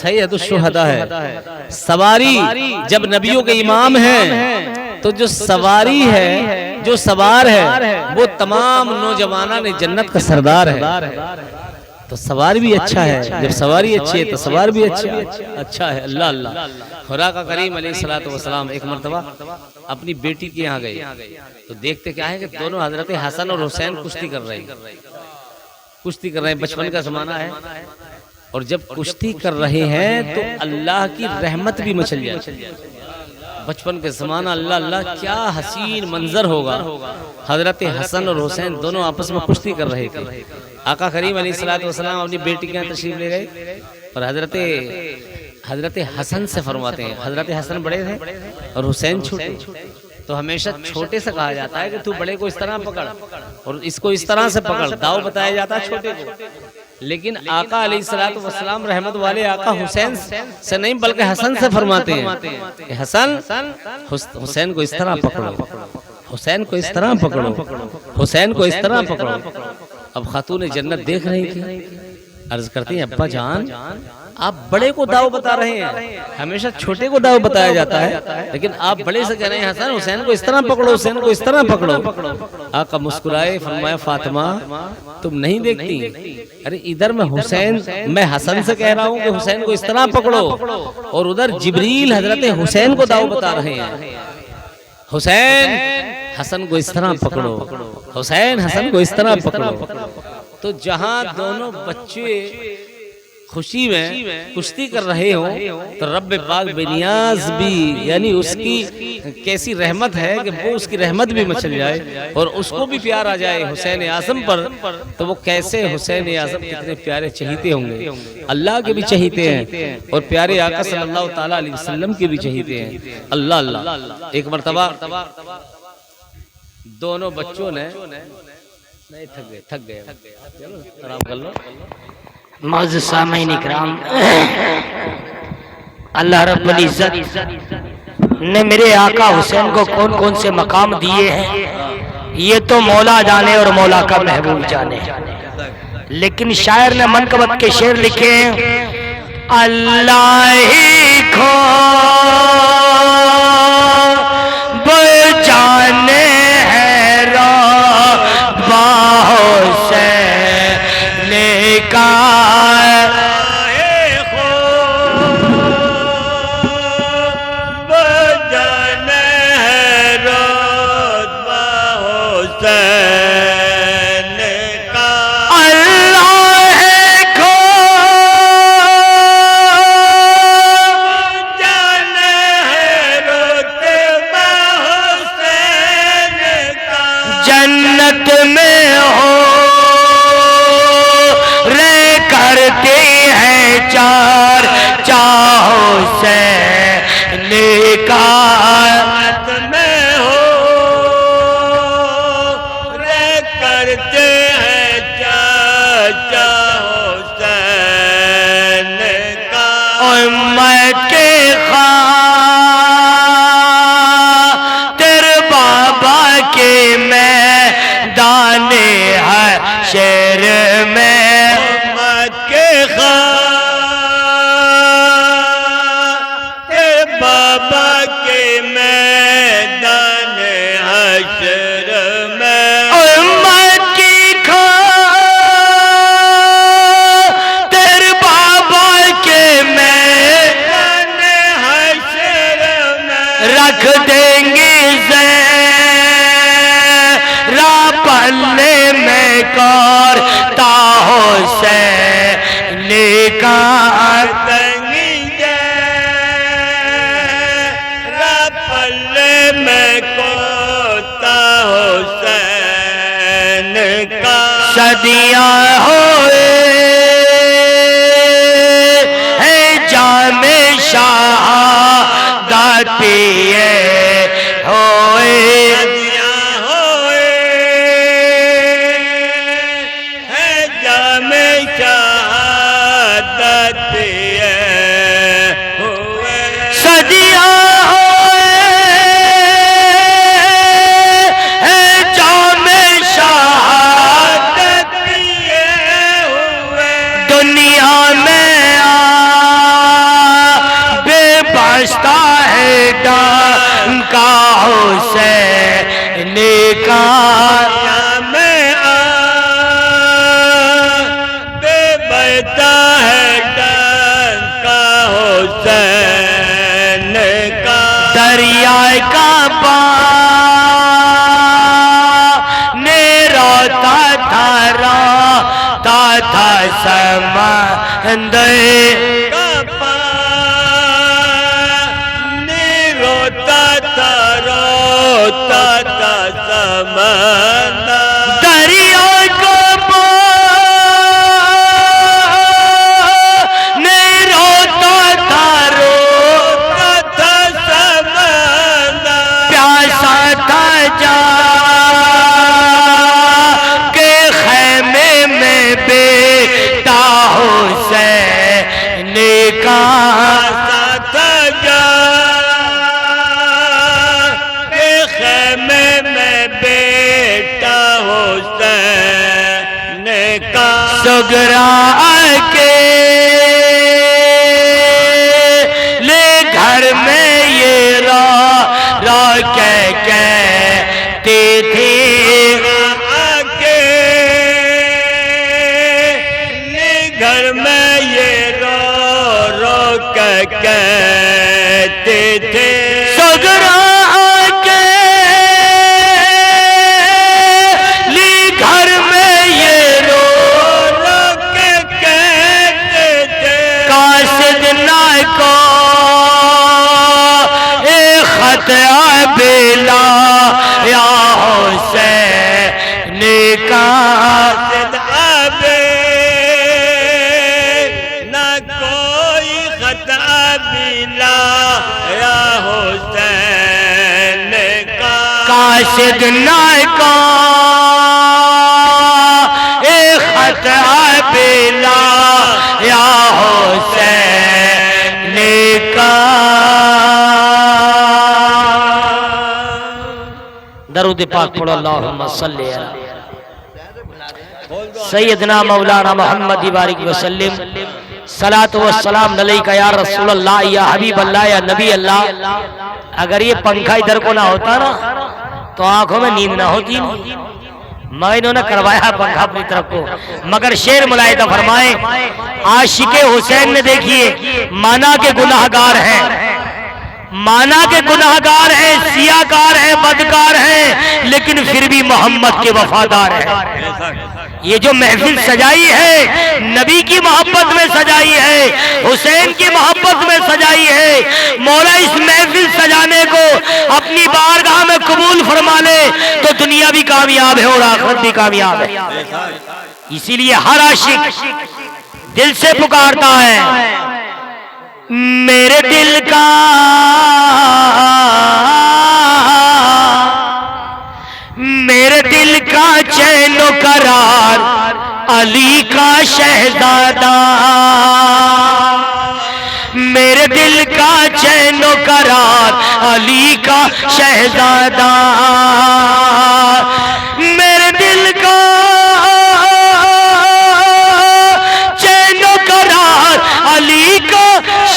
سید الشہداء ہے۔ سواری جب نبیوں کے امام ہیں تو جو سواری ہے، جو سوار ہے، وہ تمام نوجوانان جنت کا سردار ہے، تو سوار بھی اچھا ہے۔ جب سواری اچھی ہے تو سوار بھی اچھا ہے۔ اللہ اللہ۔ خدا کا کریم علیہ الصلوۃ والسلام ایک مرتبہ اپنی بیٹی کے یہاں گئے تو دیکھتے کیا ہے کہ دونوں حضرت حسن اور حسین کشتی کر رہے ہیں، بچپن کا زمانہ ہے، اور جب کشتی کر رہے ہیں تو اللہ کی رحمت بھی مچل جاتی ہے۔ بچپن کے زمانہ، اللہ اللہ، کیا حسین منظر ہوگا۔ حضرت حسن اور حسین دونوں آپس میں کشتی کر رہے تھے۔ آقا کریم علیہ الصلوۃ والسلام اپنی بیٹی کے یہاں تشریف لے گئے اور حضرت حسن سے فرماتے ہیں، حضرت حسن بڑے تھے اور حسین چھوٹے، تو ہمیشہ چھوٹے سے کہا جاتا ہے کہ تو بڑے کو اس طرح پکڑ اور اس کو اس طرح سے پکڑ، داؤ بتایا جاتا ہے چھوٹے کو۔ لیکن آقا علیہ الصلوۃ والسلام رحمت والے آقا حسین سے نہیں بلکہ حسن سے فرماتے ہیں کہ حسین کو اس طرح پکڑو، حسین کو اس طرح پکڑو، حسین کو اس طرح پکڑو۔ اب خاتون جنت دیکھ رہی تھی، عرض کرتی ہیں، ابا جان، آپ بڑے کو داؤ بتا رہے ہیں، ہمیشہ چھوٹے کو داؤ بتایا جاتا ہے، لیکن آپ بڑے سے کہہ رہے ہیں حسن، حسین کو اس طرح پکڑو، حسین کو اس طرح پکڑو۔ آقا مسکرائے، فرمایا، فاطمہ تم نہیں دیکھتی؟ ارے ادھر میں حسن سے کہہ رہا ہوں کہ حسین کو اس طرح پکڑو، اور ادھر جبریل حضرت حسین کو داؤ بتا رہے ہیں، حسین حسن کو اس طرح پکڑو، حسین حسن کو اس طرح پکڑو۔ تو جہاں دونوں بچے خوشی میں کشتی کر رہے ہوں تو رب پاک بے نیاز بھی، یعنی اس کی کیسی رحمت ہے کہ وہ اس کی رحمت بھی مچل جائے اور اس کو بھی پیار آ جائے حسین اعظم پر، تو وہ کیسے حسین اعظم کتنے پیارے چہیتے ہوں گے، اللہ کے بھی چہیتے ہیں اور پیارے آقا صلی اللہ تعالی علیہ وسلم کے بھی چہیتے ہیں۔ اللہ اللہ۔ ایک مرتبہ دونوں بچوں نے نہیں تھک گئے آرام کر لو۔ معزز سامعین اکرام، اللہ رب العزت نے میرے آقا حسین کو کون کون سے مقام دیے ہیں یہ تو مولا جانے اور مولا کا محبوب جانے، لیکن شاعر نے منقبت کے شعر لکھے ہیں، اللہ ہی کو بچانے ہے رب حسین کا جنت میں ہو رے نیکان صدیاں ہوئے ہیں جام شہادت پیے ہوئے دریائے کا پانی روتا تھا سمندر کا پانی روتا تھا سمندر دریا کا پانی روتا تھا سمندر پیاسا تھا جا کے خیمے میں بیٹا حسین کا سگرا کے لے گھر میں یہ را کہتے تھے گھر میں یہ رو کہتے تھے سگرا بلا یا حسین کا نہ کوئی خطا ملا یا حسین کا قاصد نہ کو خطا بلا یا حسین کا درود پاک پڑھو اللہم صلی علی سیدنا مولانا محمد بارک وسلم صلاۃ والسلام علیک یا رسول اللہ یا حبیب اللہ یا نبی اللہ. اگر یہ پنکھا ادھر کو نہ ہوتا نا تو آنکھوں میں نیند نہ ہوتی. مگر انہوں نے کروایا پنکھا اپنی طرف کو. مگر شعر ملاحظہ فرمائیں عاشق حسین نے دیکھیے مانا کے گناہگار ہیں، مانا کے گناہگار ہیں، سیاہکار ہیں، بدکار ہیں، لیکن پھر بھی محمد کے وفادار ہیں. یہ جو محفل سجائی ہے نبی کی محبت میں سجائی ہے، حسین کی محبت میں سجائی ہے. مولا اس محفل سجانے کو اپنی بارگاہ میں قبول فرما لے تو دنیا بھی کامیاب ہے اور آخرت بھی کامیاب ہے. اسی لیے ہر عاشق دل سے پکارتا ہے میرے دل کا چین و قرار علی کا شہزادہ، میرے دل کا چین و قرار علی کا شہزادہ، میرے دل کا چین و قرار علی کا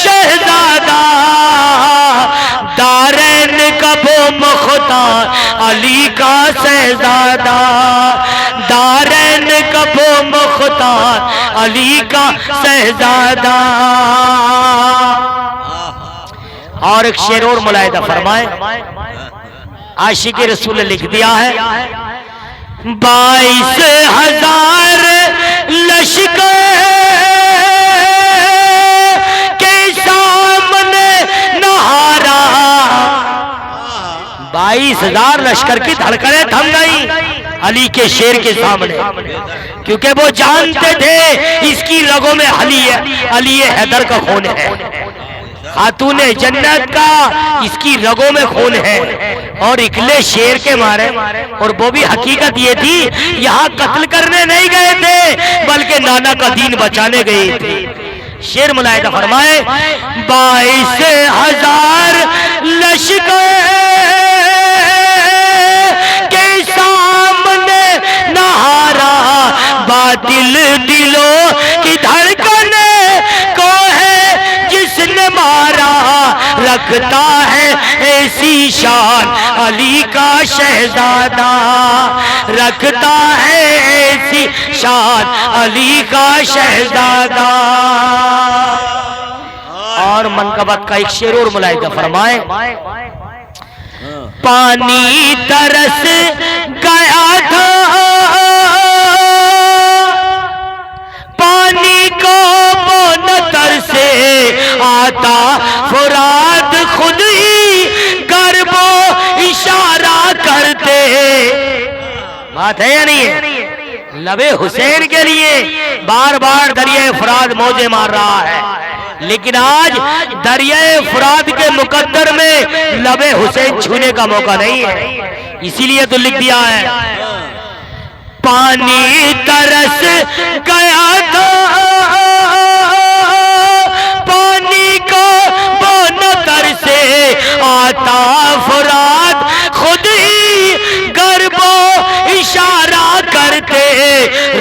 شہزادہ، دارین کا وہ مختار علی کا شہزادہ، دارین کا وہ مختار علی کا شہزادہ. اور ایک شعر اور ملاحظہ فرمائیں عاشق رسول نے لکھ دیا ہے 22,000 لشکر 22,000 لشکر کی دھڑکنیں تھم گئی علی کے شیر کے سامنے، کیونکہ وہ جانتے تھے اس کی رگوں میں علی حیدر کا خون ہے، خاتون جنت کا اس کی رگوں میں خون ہے، اور اکلے شیر کے مارے. اور وہ بھی حقیقت یہ تھی یہاں قتل کرنے نہیں گئے تھے بلکہ نانا کا دین بچانے گئے تھے. شیر ملاحظہ فرمائے 22,000 لشکر کے سامنے نہارا باطل دلوں کی دھڑکنے کو ہے جس نے مارا، رکھتا ہے ایسی شان علی کا شہزادہ، رکھتا ہے ایسی شان علی کا شہزادہ. اور منقبت کا ایک شعر اور ملاحظہ فرمائے پانی ترس گیا تھا پانی کو وہ نہ ترسے آتا فرات خود ہی گر وہ اشارہ کرتے. بات ہے یا نہیں ہے؟ لبے حسین کے لیے بار بار دریائے فرات موجے مار رہا ہے، لیکن آج دریائے فرات کے مقدر میں لبے حسین چھونے کا موقع نہیں ہے، اسی لیے تو لکھ دیا ہے پانی ترس گیا تھا پانی کو وہ نہ ترسے آتا فرات خود ہی گر وہ اشارہ کرتے،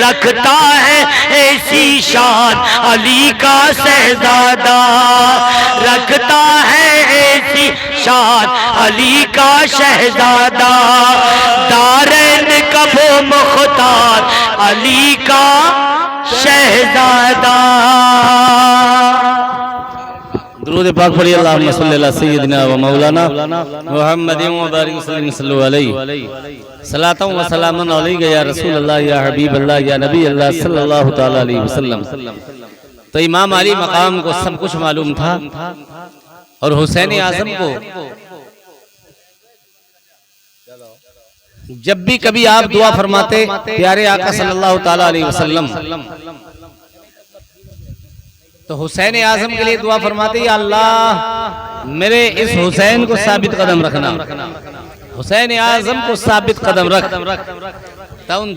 رکھتا ہے ایسی شان علی کا شہزادہ، رکھتا ہے ایسی شان علی کا شہزادہ، دارین کا وہ مختار علی کا شہزادہ. درود پاک پڑھیے اللہم صلی اللہ سیدنا و مولانا محمد و بارک وسلم صلی علیہ صلاۃ و سلام علیک یا رسول اللہ یا حبیب اللہ یا نبی اللہ صلی اللہ تعالی علیہ وسلم. تو امام علی مقام کو سب کچھ معلوم تھا، اور حسین اعظم کو جب بھی کبھی آپ دعا فرماتے پیارے آقا صلی اللہ تعالی علیہ وسلم تو حسین اعظم کے لیے دعا فرماتے یا اللہ میرے اس حسین کو ثابت قدم رکھنا، حسین اعظم کو ثابت قدم رکھ. تو ان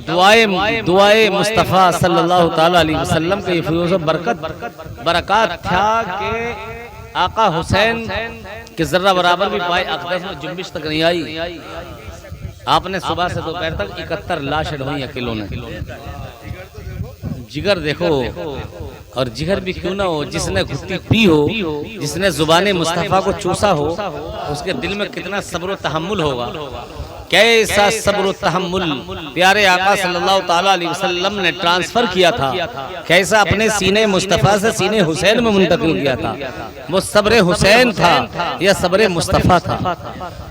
دعائے مصطفیٰ صلی اللہ تعالی علیہ وسلم کے فیوز و برکات تھا کہ آقا حسین کے ذرہ برابر بھی پائے اقدس میں جنبش تک نہیں آئی. آپ نے صبح سے دوپہر تک 71 لاشیں ڈھوئی اکیلوں نے. جگر دیکھو، اور جگر بھی کیوں نہ ہو، جس نے گھٹی پی ہو، جس نے زبان مصطفیٰ کو چوسا ہو، اس کے دل میں کتنا صبر و تحمل ہوگا. کیسا صبر و تحمل پیارے آقا صلی اللہ تعالی علیہ وسلم نے ٹرانسفر کیا تھا، کیسا اپنے سینے مصطفیٰ سے سینے حسین میں منتقل کیا تھا. وہ صبر حسین تھا یا صبر مصطفیٰ تھا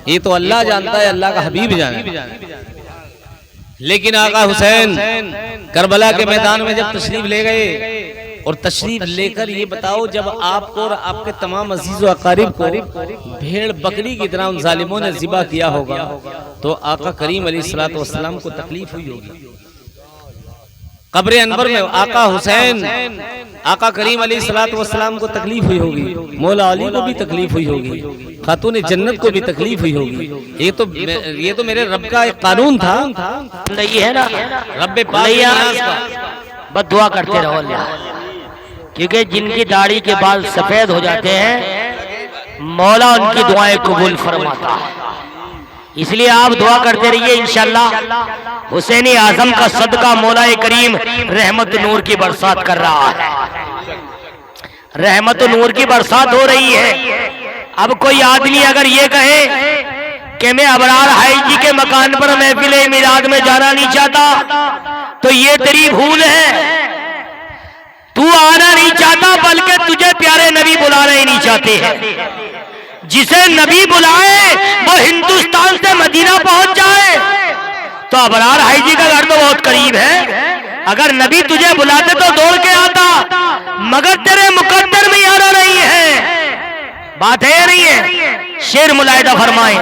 یہ تو اللہ جانتا ہے، اللہ کا حبیب جانتا ہے. لیکن آقا حسین کربلا کے میدان میں جب تشریف لے گئے، اور تشریف لے کر یہ بتاؤ جب آپ کو اور آپ کے تمام عزیز و اقارب کو بھیڑ بکری کی طرح ان ظالموں نے ذبح کیا ہوگا تو آقا کریم علیہ الصلوۃ والسلام کو تکلیف ہوئی ہوگی. قبر انور میں آقا حسین آقا کریم علیہ الصلوۃ والسلام کو تکلیف ہوئی ہوگی، مولا علی کو بھی تکلیف ہوئی ہوگی، خاتون جنت کو بھی تکلیف ہوئی ہوگی. یہ تو میرے رب کا ایک قانون تھا، نہیں ہے نا رب پاک نیاز کا. بس دعا کرتے رہو اللہ، کیونکہ جن کی داڑھی کے بال سفید ہو جاتے ہیں مولا ان کی دعائیں قبول فرماتا ہے. اس لیے آپ دعا کرتے رہیے، انشاءاللہ حسین اعظم کا صدقہ مولا کریم رحمت نور کی برسات کر رہا ہے، رحمت نور کی برسات ہو رہی ہے. اب کوئی آدمی اگر یہ کہے کہ میں ابرار حائی جی کے مکان پر محفل میلاد میں جانا نہیں چاہتا تو یہ تیری بھول ہے. تو آنا نہیں چاہتا بلکہ تجھے پیارے نبی بلانا ہی نہیں چاہتے ہیں. جسے نبی بلائے وہ ہندوستان سے مدینہ پہنچ جائے. تو ابرار حائی جی کا گھر تو بہت قریب ہے، اگر نبی تجھے بلاتے تو دوڑ کے آتا، مگر تیرے مقدر میں آنا نہیں ہے. بات ہے یا نہیں ہے؟ شعر ملاحظہ فرمائیں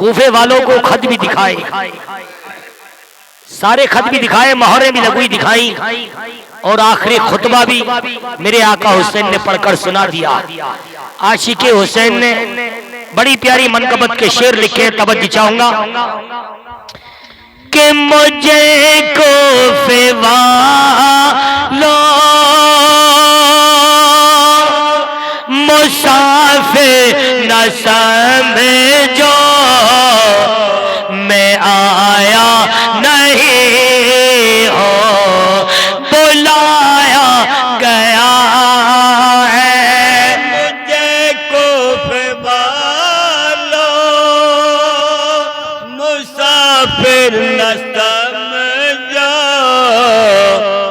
کوفے والوں کو خط بھی دکھائے، سارے خط بھی دکھائے، مہریں بھی لگوئی دکھائی، اور آخری خطبہ بھی میرے آقا حسین نے پڑھ کر سنا دیا۔ عاشق حسین نے بڑی پیاری منقبت کے شعر لکھے، توجہ چاہوں گا کہ مجھے کوفے والوں مسافر نہ سمجھو، میں آیا نہیں ہوں بلایا گیا ہے۔ مجھے کوفے والوں مسافر نہ سمجھو،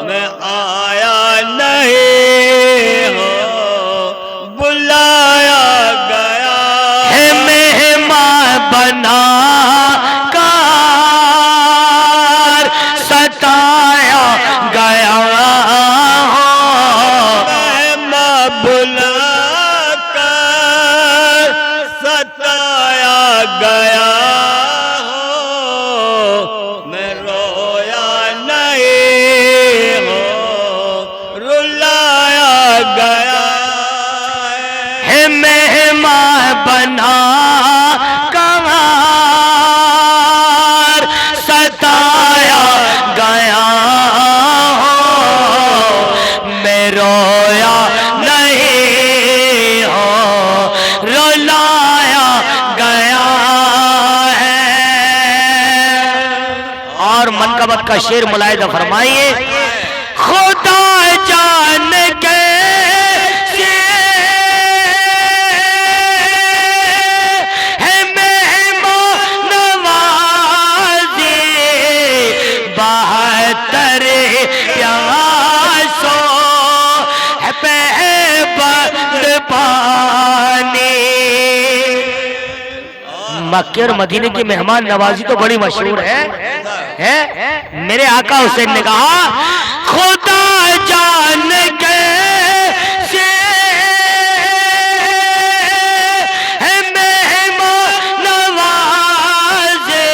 میں آیا نہیں ہوں بلایا گیا ہے، مہمان بنا کر ستایا گیا ہوں، مہمان بلا کر ستایا گیا ہوں، میں رویا نہیں ہوں رلایا گیا ہے مہمان بنا کر ستایا گیا ہوں، میں رویا نہیں ہوں رلایا گیا ہے۔ اور منقبت کا شعر ملاحظہ فرمائیے، خدا جان کے مکے اور مدینے کی مہمان نوازی تو بڑی مشہور ہے۔ میرے آقا حسین نے کہا خدا جان کے مہمان نوازے،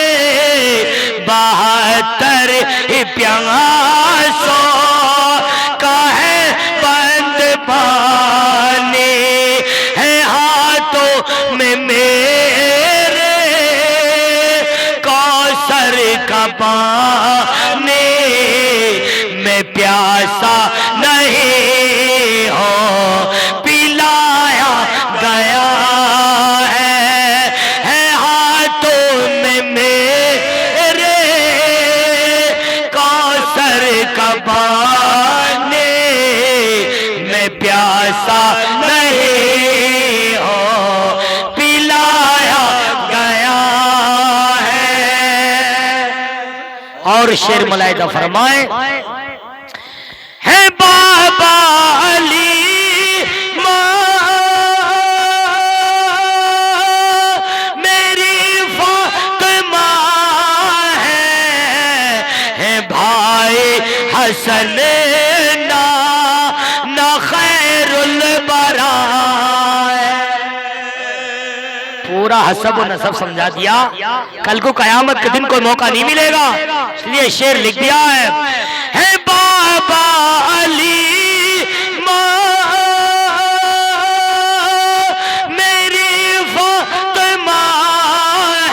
72 پیاسوں کا ہے بند پانی، ہے ہاتھوں میں کا پانی، میں پیاسا نہیں ہوں پلایا گیا ہے ہاتھوں میں میرے کوثر کا پانی، میں پیاسا نہیں ہوں پلایا گیا ہے۔ اور شعر ملاحظہ فرمائیں، ہے بابا علی ماں میری فاطمہ ہے بھائی حسن نا خیر البراء۔ پورا حسب و نسب سمجھا دیا، کل کو قیامت کے دن کوئی موقع نہیں ملے گا، اس لیے شعر لکھ دیا ہے بابا علی ماں میری فاطمہ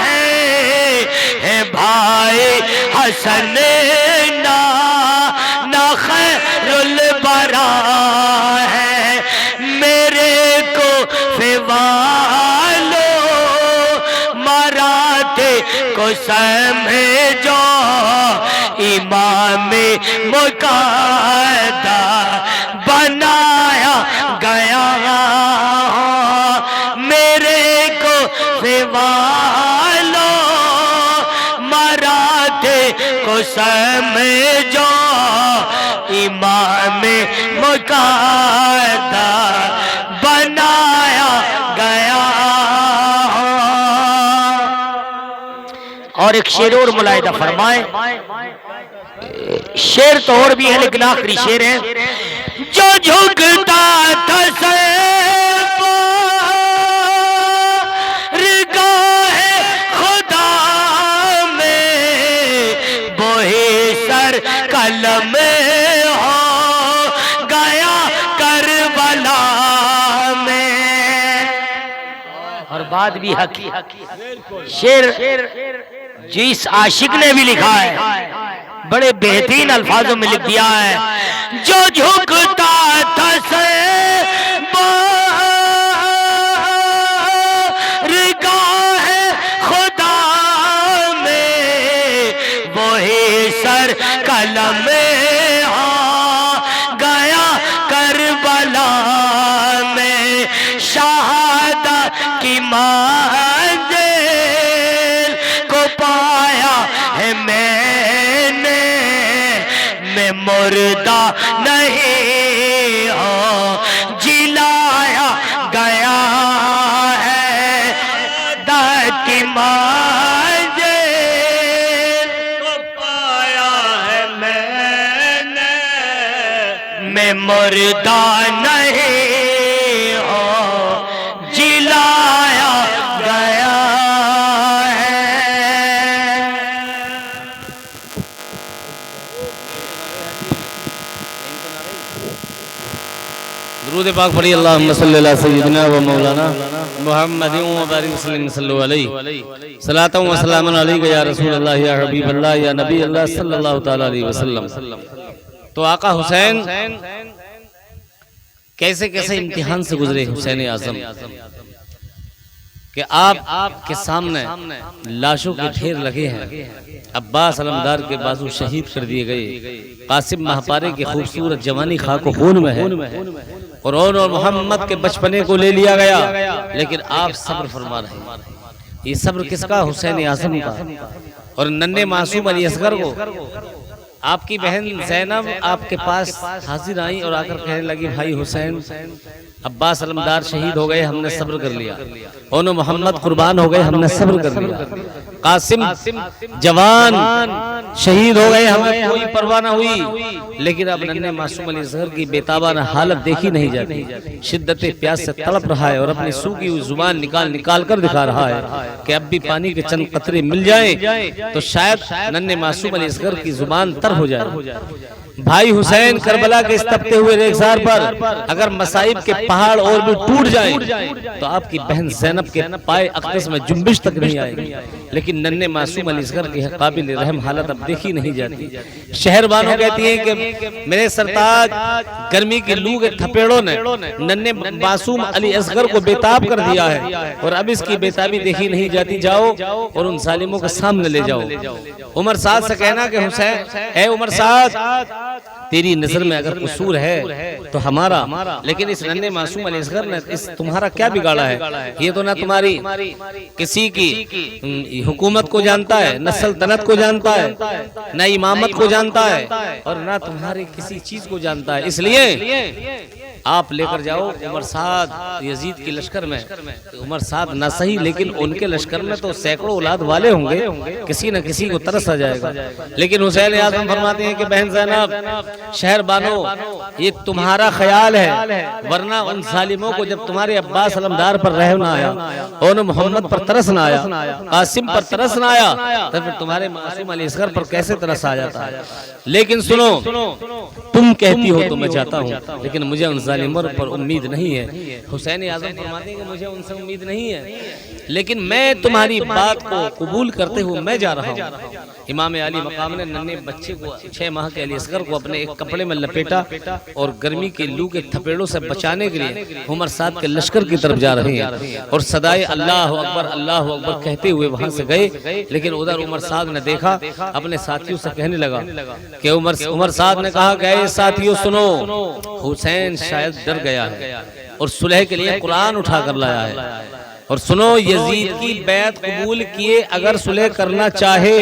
ہے بھائی حسن نا خیر البراء ہے، میرے کوفے والوں مراتے کو سمجھو، امام مقتدی بنایا گیا، میرے کوفے والوں مراتے کو سمجھو، امام مقتدی بنایا گیا۔ اور ایک شعر اور ملاحظہ فرمائیں، شعر تو اور بھی ہے لیکن آخری شعر ہے، جو جھکتا تھا سر پر گاہ بات بھی حق ہے۔ شعر جس عاشق نے بھی لکھا ہے بڑے بہترین الفاظوں میں لکھ دیا ہے، جو جھکتا تھا بارگاہ خدا میں، وہی سر قلم گیا کربلا میں، شہادت کی منزل کو پایا ہے میں مردہ نہیں ہوں، جلایا گیا ہے دت کی منزل کو پایا ہے میں مردہ نہیں ہوں، جلایا گیا ہے۔ درود پاک پڑھی، اللہم صلی اللہ سیدنا و مولانا محمد و بارک وسلم صلو علیہ، صلاۃ و سلام علیک یا رسول اللہ یا حبیب اللہ یا نبی اللہ صلی اللہ تعالی علیہ وسلم۔ تو آقا حسین کیسے کیسے امتحان سے گزرے حسین اعظم کہ آپ کے سامنے لاشوں کے ڈھیر لگے ہیں، عباس علمدار کے بازو شہید کر دیے گئے، قاسم مہپارے کی خوبصورت جوانی خاک و خون میں ہے، اور محمد کے بچپنے کو لے لیا گیا، لیکن آپ صبر فرما رہے ہیں۔ یہ صبر کس کا؟ حسین اعظم کا۔ اور ننھے معصوم علی اصغر کو آپ کی بہن زینب آپ کے پاس حاضر آئیں اور آ کر کہنے لگی، بھائی حسین، عباس علمدار شہید ہو گئے، ہم نے صبر کر لیا، اونو محمد قربان ہو گئے، ہم نے صبر کر لیا، قاسم جوان شہید ہو گئے، ہمیں کوئی پرواہ نہ ہوئی، لیکن اب ننھے معصوم علی اصغر کی بےتابانہ حالت دیکھی نہیں جاتی، شدت پیاس سے تڑپ رہا ہے اور اپنی سوکھی ہوئی زبان نکال کر دکھا رہا ہے کہ اب بھی پانی کے چند قطرے مل جائیں تو شاید ننھے معصوم علی اصغر کی زبان تر ہو جائے۔ بھائی حسین، کربلا کے اس تپتے ہوئے ریگزار پر اگر مصائب کے پہاڑ اور بھی ٹوٹ جائیں تو آپ کی بہن زینب کے پائے اقدس میں جنبش تک نہیں آئے گی، لیکن ننھے معصوم علی اصغر کی قابل رحم حالت اب دیکھی نہیں جاتی۔ شہر بانو کہتی ہیں کہ میرے سرتاج گرمی کی لو کے تھپیڑوں نے ننھے معصوم علی اصغر کو بےتاب کر دیا ہے، اور اب اس کی بےتابی دیکھی نہیں جاتی، جاؤ اور ان ظالموں کے سامنے لے جاؤ۔ عمر سعد سے کہنا کہ حسین، اے عمر سعد، تیری نظر میں اگر قصور ہے تو ہمارا، لیکن اس ننھے معصوم علی اصغر نے تمہارا کیا بگاڑا ہے؟ یہ تو نہ تمہاری کسی کی حکومت کو جانتا ہے، نہ سلطنت کو جانتا ہے، نہ امامت کو جانتا ہے، اور نہ تمہاری کسی چیز کو جانتا ہے، اس لیے آپ لے کر جاؤ عمر سعد یزید کی لشکر میں۔ عمر سعد نہ صحیح، لیکن ان کے لشکر میں تو سینکڑوں اولاد والے ہوں گے، کسی نہ کسی کو ترس آ جائے گا۔ لیکن حسین اعظم فرماتے ہیں کہ بہن زینب، شہر بانو، یہ تمہارا خیال ہے، ورنہ ان ظالموں کو جب تمہارے عباس علمدار پر رحم نہ آیا، اور محمد پر ترس نہ آیا، قاسم پر ترس نہ آیا، تو پھر تمہارے معصوم علی اصغر پر کیسے ترس آ جاتا ہے؟ لیکن سنو، تم کہتی ہو تو میں جاتا ہوں، لیکن مجھے ان ظالموں پر امید نہیں ہے۔ حسین اعظم فرماتے ہیں کہ مجھے ان سے امید نہیں ہے، لیکن میں تمہاری بات کو قبول کرتے ہوئے میں جا رہا ہوں۔ امام علی مقام نے ننھے بچے کو 6 ماہ کے علی اصغر کو اپنے ایک کپڑے میں لپیٹا اور گرمی کے لو کے تھپیڑوں سے بچانے کے لیے عمر سعد کے لشکر کی طرف جا رہے ہیں، اور صدائے اللہ اکبر کہتے ہوئے وہاں سے گئے، لیکن ادھر عمر سعد نے دیکھا، اپنے ساتھیوں سے کہنے لگا کہ عمر سعد نے کہا کہ اے ساتھیوں سنو، حسین شاید ڈر گیا ہے اور صلح کے لیے قرآن اٹھا کر لایا ہے، اور سنو، یزید کی بیعت قبول کیے اگر صلح کرنا چاہے،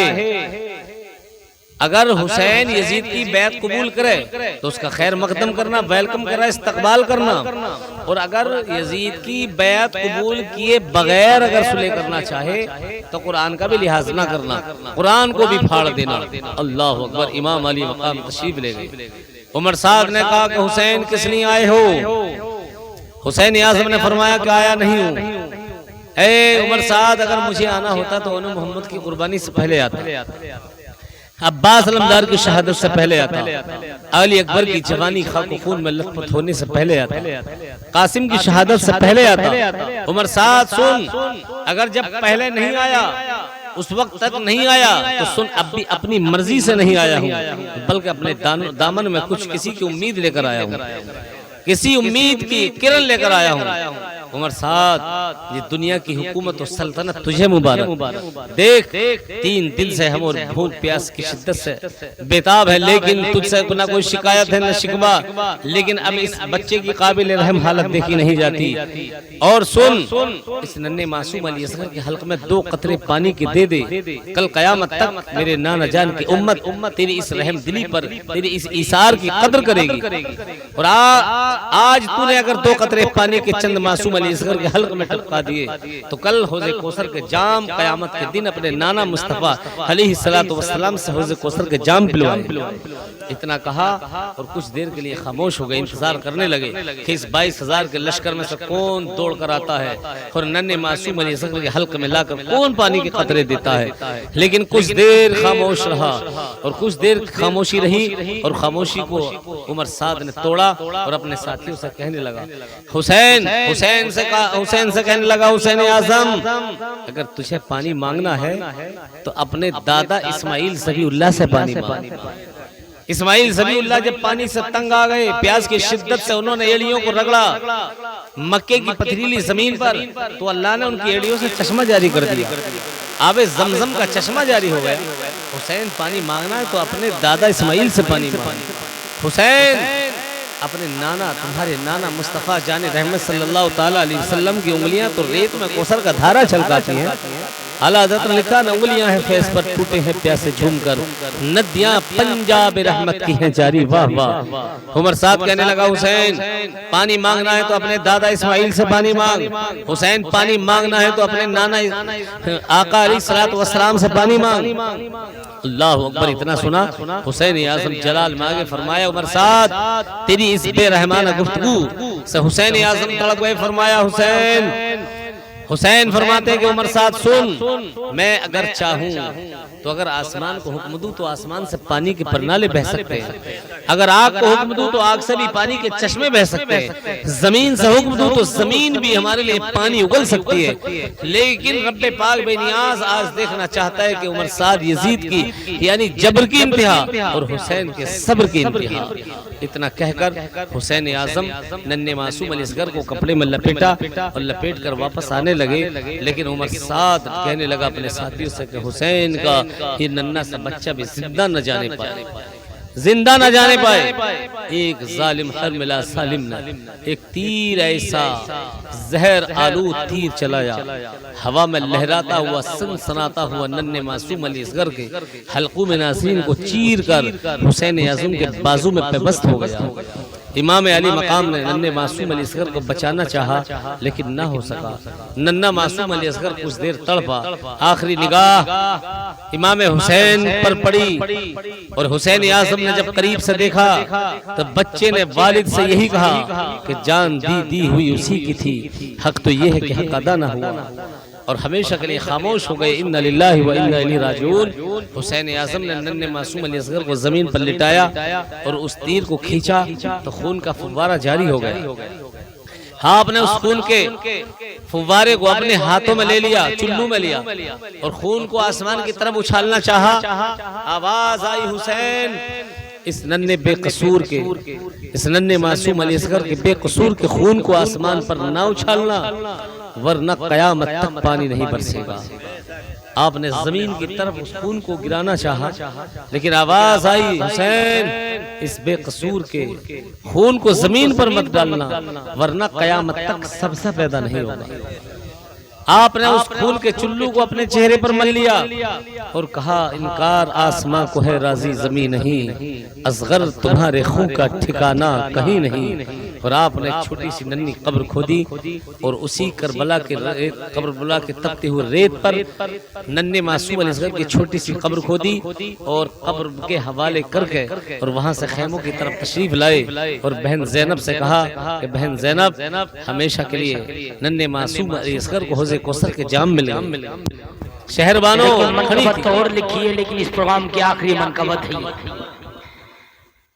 اگر حسین یزید کی بیعت قبول کرے تو اس کا خیر مقدم کرنا، ویلکم کرنا، استقبال کرنا، اور اگر یزید کی بیعت قبول کیے بغیر اگر صلح کرنا چاہے تو قرآن کا بھی لحاظ نہ کرنا، قرآن کو بھی پھاڑ دینا۔ اللہ اکبر، امام علی مقام تشریف لے گئے۔ عمر سعد نے کہا کہ حسین کس لیے آئے ہو؟ حسین اعظم نے فرمایا کہ آیا نہیں ہوں۔ اے عمر سعد، اگر مجھے آنا ہوتا تو انہوں محمد کی قربانی سے پہلے آتا، عباس علمدار کی شہادت سے پہلے آتا، علی اکبر کی جوانی خاک و خون میں لت پت ہونے سے پہلے آتا، قاسم کی شہادت سے پہلے آتا، عمر سعد سن، اگر جب پہلے نہیں آیا اس وقت تک نہیں آیا تو سن، اب بھی اپنی مرضی سے نہیں آیا ہوں، بلکہ اپنے دامن میں کچھ کسی کی امید لے کر آیا ہوں، کسی امید کی کرن لے کر آیا ہوں۔ عمر سعد، یہ دنیا کی حکومت و سلطنت تجھے مبارک، دیکھ 3 دن سے ہم اور بھوک پیاس کی شدت سے بیتاب ہے، لیکن تجھ سے نہ کوئی شکایت ہے نہ شکوہ، لیکن اب اس بچے کی قابل رحم حالت دیکھی نہیں جاتی۔ اور سن، اس ننھے معصوم علی اصغر کے حلق میں 2 قطرے پانی کے دے دے، کل قیامت تک میرے نانا جان کی امت تیری اس رحم دلی پر، تیری اس ایثار کی قدر کرے گی۔ اور آج تو نے اگر 2 قطرے پانی کے چند معصوم علی اصغر کے حلق میں ٹپکا دیے تو کل حوض کوثر کے جام قیامت کے دن اپنے نانا مصطفیٰ علیہ السلام سے حوض کوثر کے جام پلوائے۔ اتنا کہا اور کچھ دیر کے لیے خاموش ہو گئے، انتظار کرنے لگے کہ اس 22,000 کے لشکر میں سے کون دوڑ کر آتا ہے اور ننھے معصوم علی اصغر کے حلق میں لا کر کون پانی کے قطرے دیتا ہے۔ لیکن کچھ دیر خاموش رہا اور کچھ دیر خاموشی رہی، اور خاموشی کو عمر سعد نے توڑا اور اپنے ساتھیوں سے کہنے لگا، حسین سے کہنے لگا، حسین اعظم، اگر تجھے پانی مانگنا ہے تو اپنے دادا اسماعیل ذبیح اللہ سے پانی مانگ۔ اسماعیل ذبیح اللہ جب پانی سے تنگ آ گئے، پیاس کی شدت سے انہوں نے ایڑیوں کو رگڑا مکے کی پتھریلی زمین پر، تو اللہ نے ان کی ایڑیوں سے چشمہ جاری کر دیا، آب زمزم کا چشمہ جاری ہو گیا۔ حسین پانی مانگنا ہے تو اپنے دادا اسماعیل سے پانی مانگ۔ حسین، اپنے نانا، تمہارے نانا مصطفیٰ جان رحمت صلی اللہ تعالیٰ علیہ وسلم کی انگلیاں تو ریت میں کوثر کا دھارا چھلکاتی ہیں۔ اعلیٰ حضرت نے لکھا، انگلیاں ہیں فیض پر ٹوٹے ہیں پیاسے جھوم کر، ندیاں پنجاب رحمت کی ہیں جاری، واہ واہ۔ عمر سعد کہنے لگا، حسین پانی مانگنا ہے تو اپنے دادا اسماعیل سے پانی مانگ، حسین پانی مانگنا ہے تو اپنے نانا آقا علیہ السلام سے پانی مانگ۔ اللہ اکبر۔ اتنا سنا حسین اعظم جلال میں آگے فرمایا، عمر سعد تیری اس بے رحمانہ گفتگو سے حسین اعظم تڑپ گئے، فرمایا حسین فرماتے ہیں کہ عمر سعد سن، میں اگر چاہوں تو اگر آسمان کو حکم دوں تو آسمان سے پانی کے پرنالے بہ سکتے ہیں، اگر آگ کو حکم دوں تو آگ سے بھی پانی کے چشمے بہ سکتے ہیں، زمین سے حکم دوں تو زمین بھی ہمارے لیے پانی اگل سکتی ہے، لیکن رب پاک بے نیاز آج دیکھنا چاہتا ہے کہ عمر سعد یزید کی یعنی جبر کی انتہا اور حسین کے صبر کی انتہا۔ اتنا کہہ کر حسین اعظم ننھے معصوم علی اصغر کو کپڑے میں لپیٹا اور لپیٹ کر واپس آنے لگے، لیکن عمر سعد کہنے لگا اپنے ساتھیوں سے کہ حسین کا یہ ننھا سا بچہ بھی زندہ نہ جانے پائے، زندہ نہ جانے پائے۔ ایک ظالم ہر ملا سالم نہ، ایک تیر ایسا زہر آلود تیر چلایا، ہوا میں لہراتا ہوا سنسناتا ہوا ننھے معصوم علی اصغر کے حلقوں میں ناظرین کو چیر کر حسین اعظم کے بازو میں پیوست ہو گیا۔ امام علی مقام نے ننھے معصوم علی اصغر کو بچانا چاہا لیکن نہ ہو سکا۔ ننھا معصوم علی اصغر کچھ دیر تڑپا، آخری نگاہ امام حسین پر پڑی اور حسین اعظم نے جب قریب سے دیکھا تو بچے نے والد سے یہی کہا کہ جان دی ہوئی اسی کی تھی، حق تو یہ ہے کہ حق ادا نہ ہوا، اور ہمیشہ کے لیے خاموش ہو گئے۔ انا للہ و انا الیہ راجعون۔ حسین اعظم نے ننھے معصوم علی اصغر کو زمین پر لٹایا اور اس تیر کو کھینچا تو خون کا فوارہ جاری ہو گیا۔ آپ نے اس خون کے فوارے کو اپنے ہاتھوں میں لے لیا، چلو میں لیا اور خون کو آسمان کی طرف اچھالنا چاہا۔ آواز آئی، حسین اس ننھے بے قصور کے، اس ننھے معصوم علی اصغر کے بے قصور کے خون کو آسمان پر نہ اچھالنا ورنہ قیامت تک پانی نہیں برسے گا۔ آپ نے زمین کی طرف اس خون کو گرانا چاہا، لیکن آواز آئی، حسین اس بے قصور کے خون کو زمین پر مت ڈالنا ورنہ قیامت تک سبزہ پیدا نہیں ہوگا۔ آپ نے اس خون کے چلو کو اپنے چہرے پر مل لیا اور کہا، انکار آسماں کو ہے راضی زمین نہیں، اصغر تمہارے خون کا ٹھکانہ کہیں نہیں۔ اور آپ نے ایک چھوٹی سی ننھی قبر کھودی اور اسی کربلا کے تپتے ہوئے ریت پر ننھے معصوم علی اصغر کی چھوٹی سی قبر کھودی اور قبر کے حوالے کر کے اور وہاں سے خیموں کی طرف تشریف لائے اور بہن زینب سے کہا کہ بہن زینب ہمیشہ کے لیے ننھے معصوم علی اصغر کو حوض کوثر کے جام ملے۔ شہر بانو لیکن کھڑی منقبت تھی. تو اور لکھی ہے، لیکن اس پروگرام کی آخری منقبت ہے یہ.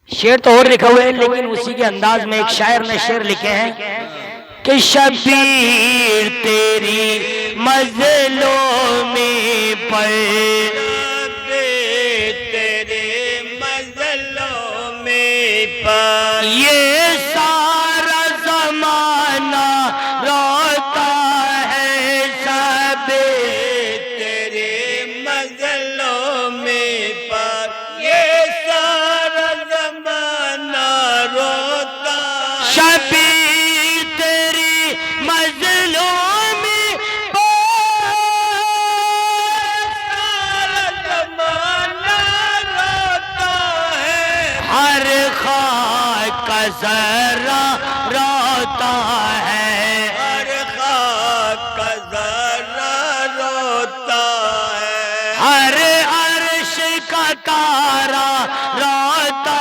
شعر تو اور لکھا ہوئے ہیں، لیکن اسی کے انداز میں ایک شاعر نے شعر لکھے ہیں کہ شبیر تیری مظلومی پر تیرے مظلومی پر یہ سارا زمانہ روتا ہے. شبیر تیرے مظلومی پر یہ سارا زمانہ روتا ہے. شبیر تیری مظلومی پر سارا زمانہ روتا ہے. ہر خاک کا ذرہ روتا ہے. ہر خاک کا ذرہ روتا ہے. ہر عرش کا تارا روتا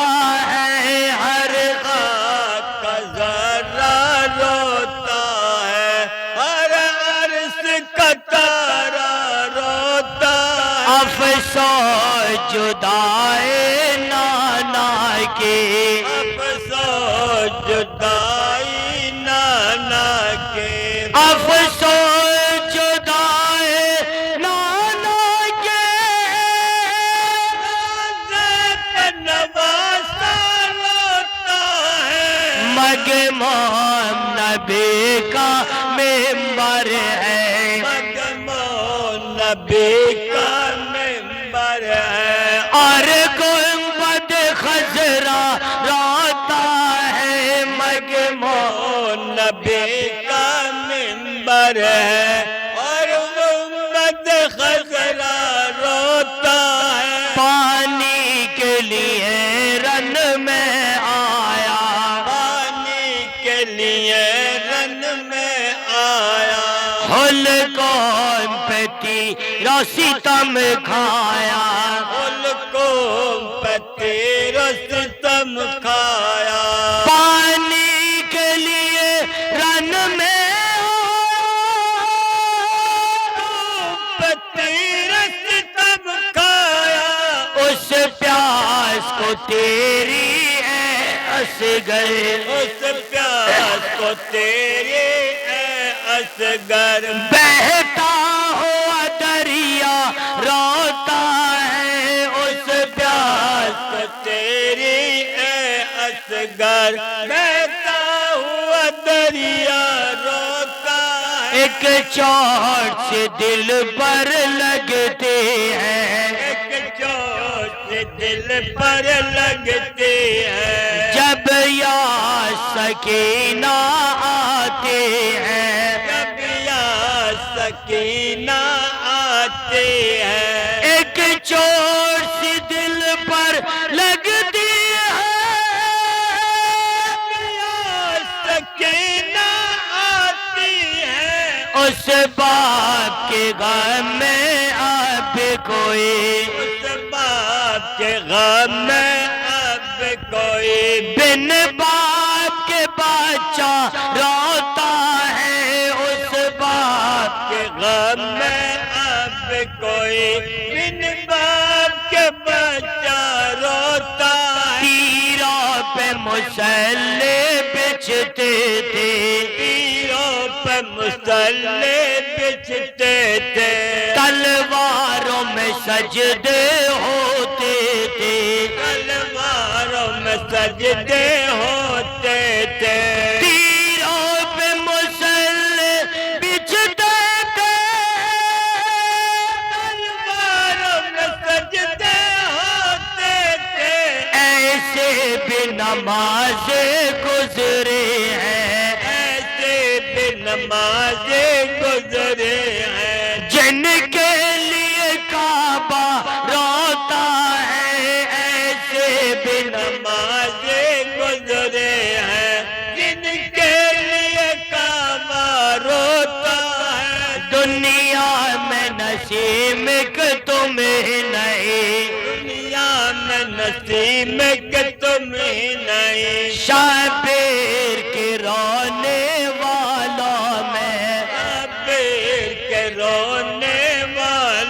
ہے. ہر خاک کا ذرہ روتا ہے. ہر عرش کا تارا روتا ہے. افسوس جدائے نانا کے افسوس جدائی نانا کے. افسوس جدائے نانا کے نواسا روتا ہے. مگمام نبی کا ممبر ہے. مگمون نبی کا ممبر ہے. اور گنبد خضرا روتا ہے. مگمام نبی کا ممبر ہے. اور گنبد خضرا روتا ہے. پانی کے لیے رن میں آیا. پانی کے لیے رن میں آیا. ہل کون پہ تیرا ستم کھایا. کو پتیر ستم کھایا. پانی کے لیے رن میں پتیر ستم کھایا. اس پیاس کو تیری ہے اصغر. اس پیاس کو تیری اے اصغر. بہتا ہوا دریا روتا ہے. اس پیاس کو تیری اے اصغر. بہتا ہوا دریا روتا ہے. ایک چوٹ سے دل پر لگتے ہیں. ایک چوٹ سے دل پر لگتے ہیں. جب یا سکینہ آتے ہیں. جب یا سکینہ آتے ہیں. ایک چوٹ سے دل پر لگتی ہے. یا سکینہ آتی ہے. اس باپ کے غم میں اب کوئی اس باپ کے غم میں اب کوئی بن باپ کے بچہ روتا ہے. اس باپ کے غم میں اب کوئی بن باپ کے بچہ روتا ہے. تیروں پہ مسلح بچھتے تھے. تیروں پہ مسلح بچھتے تھے. تلواروں میں سجدے ہوتے تھے. تلواروں میں سجدے ہوتے تھے. تیروں پہ مسلح بچھتے تھے. تلواروں میں سجدے ہوتے تھے. ایسے بھی نماز گزرے ہیں. ایسے بھی نمازیں گزرے ہیں. جن کے لیے کعبہ روتا ہے. ایسے بھی نمازیں گزرے ہیں. جن کے لیے کعبہ روتا ہے. دنیا میں نصیب کہ تمہیں نہیں. دنیا میں نصیب کہ تمہیں نہیں. شبیر کے رونے والوں میں شبیر کے رونے والوں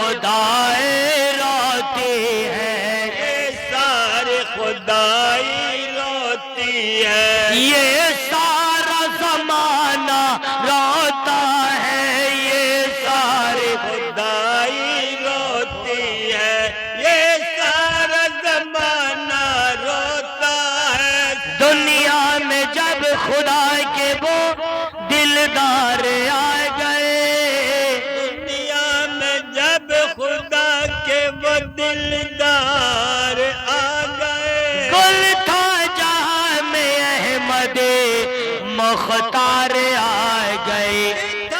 خدائے روتی ہیں، یہ سارے خدائی روتی ہے، یہ سارا زمانہ روتا ہے، یہ سارے خدائی روتی ہے، یہ سارا زمانہ روتا ہے۔ دنیا میں جب خدا کے وہ دلدار آ گئے، دنیا میں جب خدا کے وہ دلدار آ گئے، گل تھا جہاں میں احمد مختار آ گئے،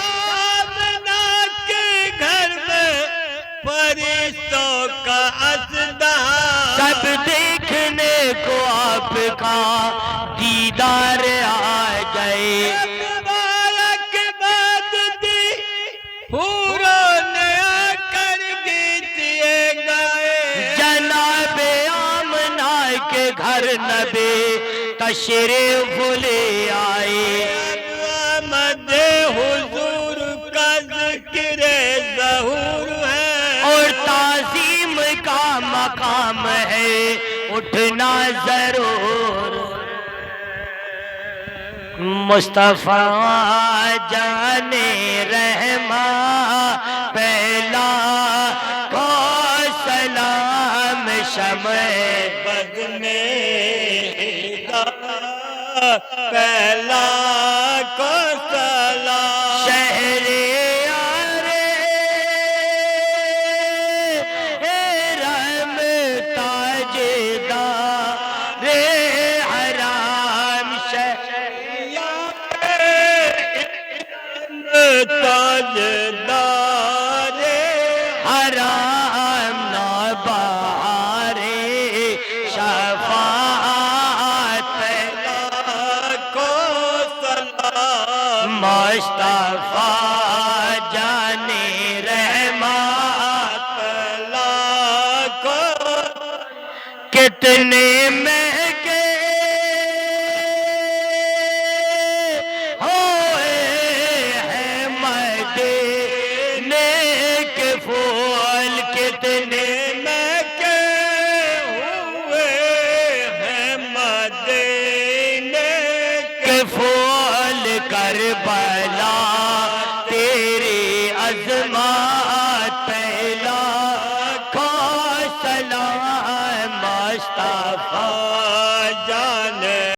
آمنہ کے گھر میں فرشتوں کا اسدار، سب دیکھنے کو آپ کا دیدار آ گئے، مبارک باد دی حوروں نے آ کر گیت یہ گائے، جناب آمنہ کے گھر نبی تشریف لے آئے، آمد حضور کا ذکر ظہور ہے، اور تعظیم کا مقام ہے اٹھنا ضرور، مصطفیٰ جانے رحمہ پہلا کو سلام شمع بد میں پہلا کو سلام، شہر حرم تاجدار حرام، تاجدار حرام نوبہار شفاعت کو سلام، مصطفیٰ جانے رحمت کو کتنے مہنگے ہوئے ہیں مدینے کے پھول، کتنے مہکے ہوئے ہیں مدینے کے پھول، کربلا تیری عظمت پہلا کو سلام، مصطفیٰ جا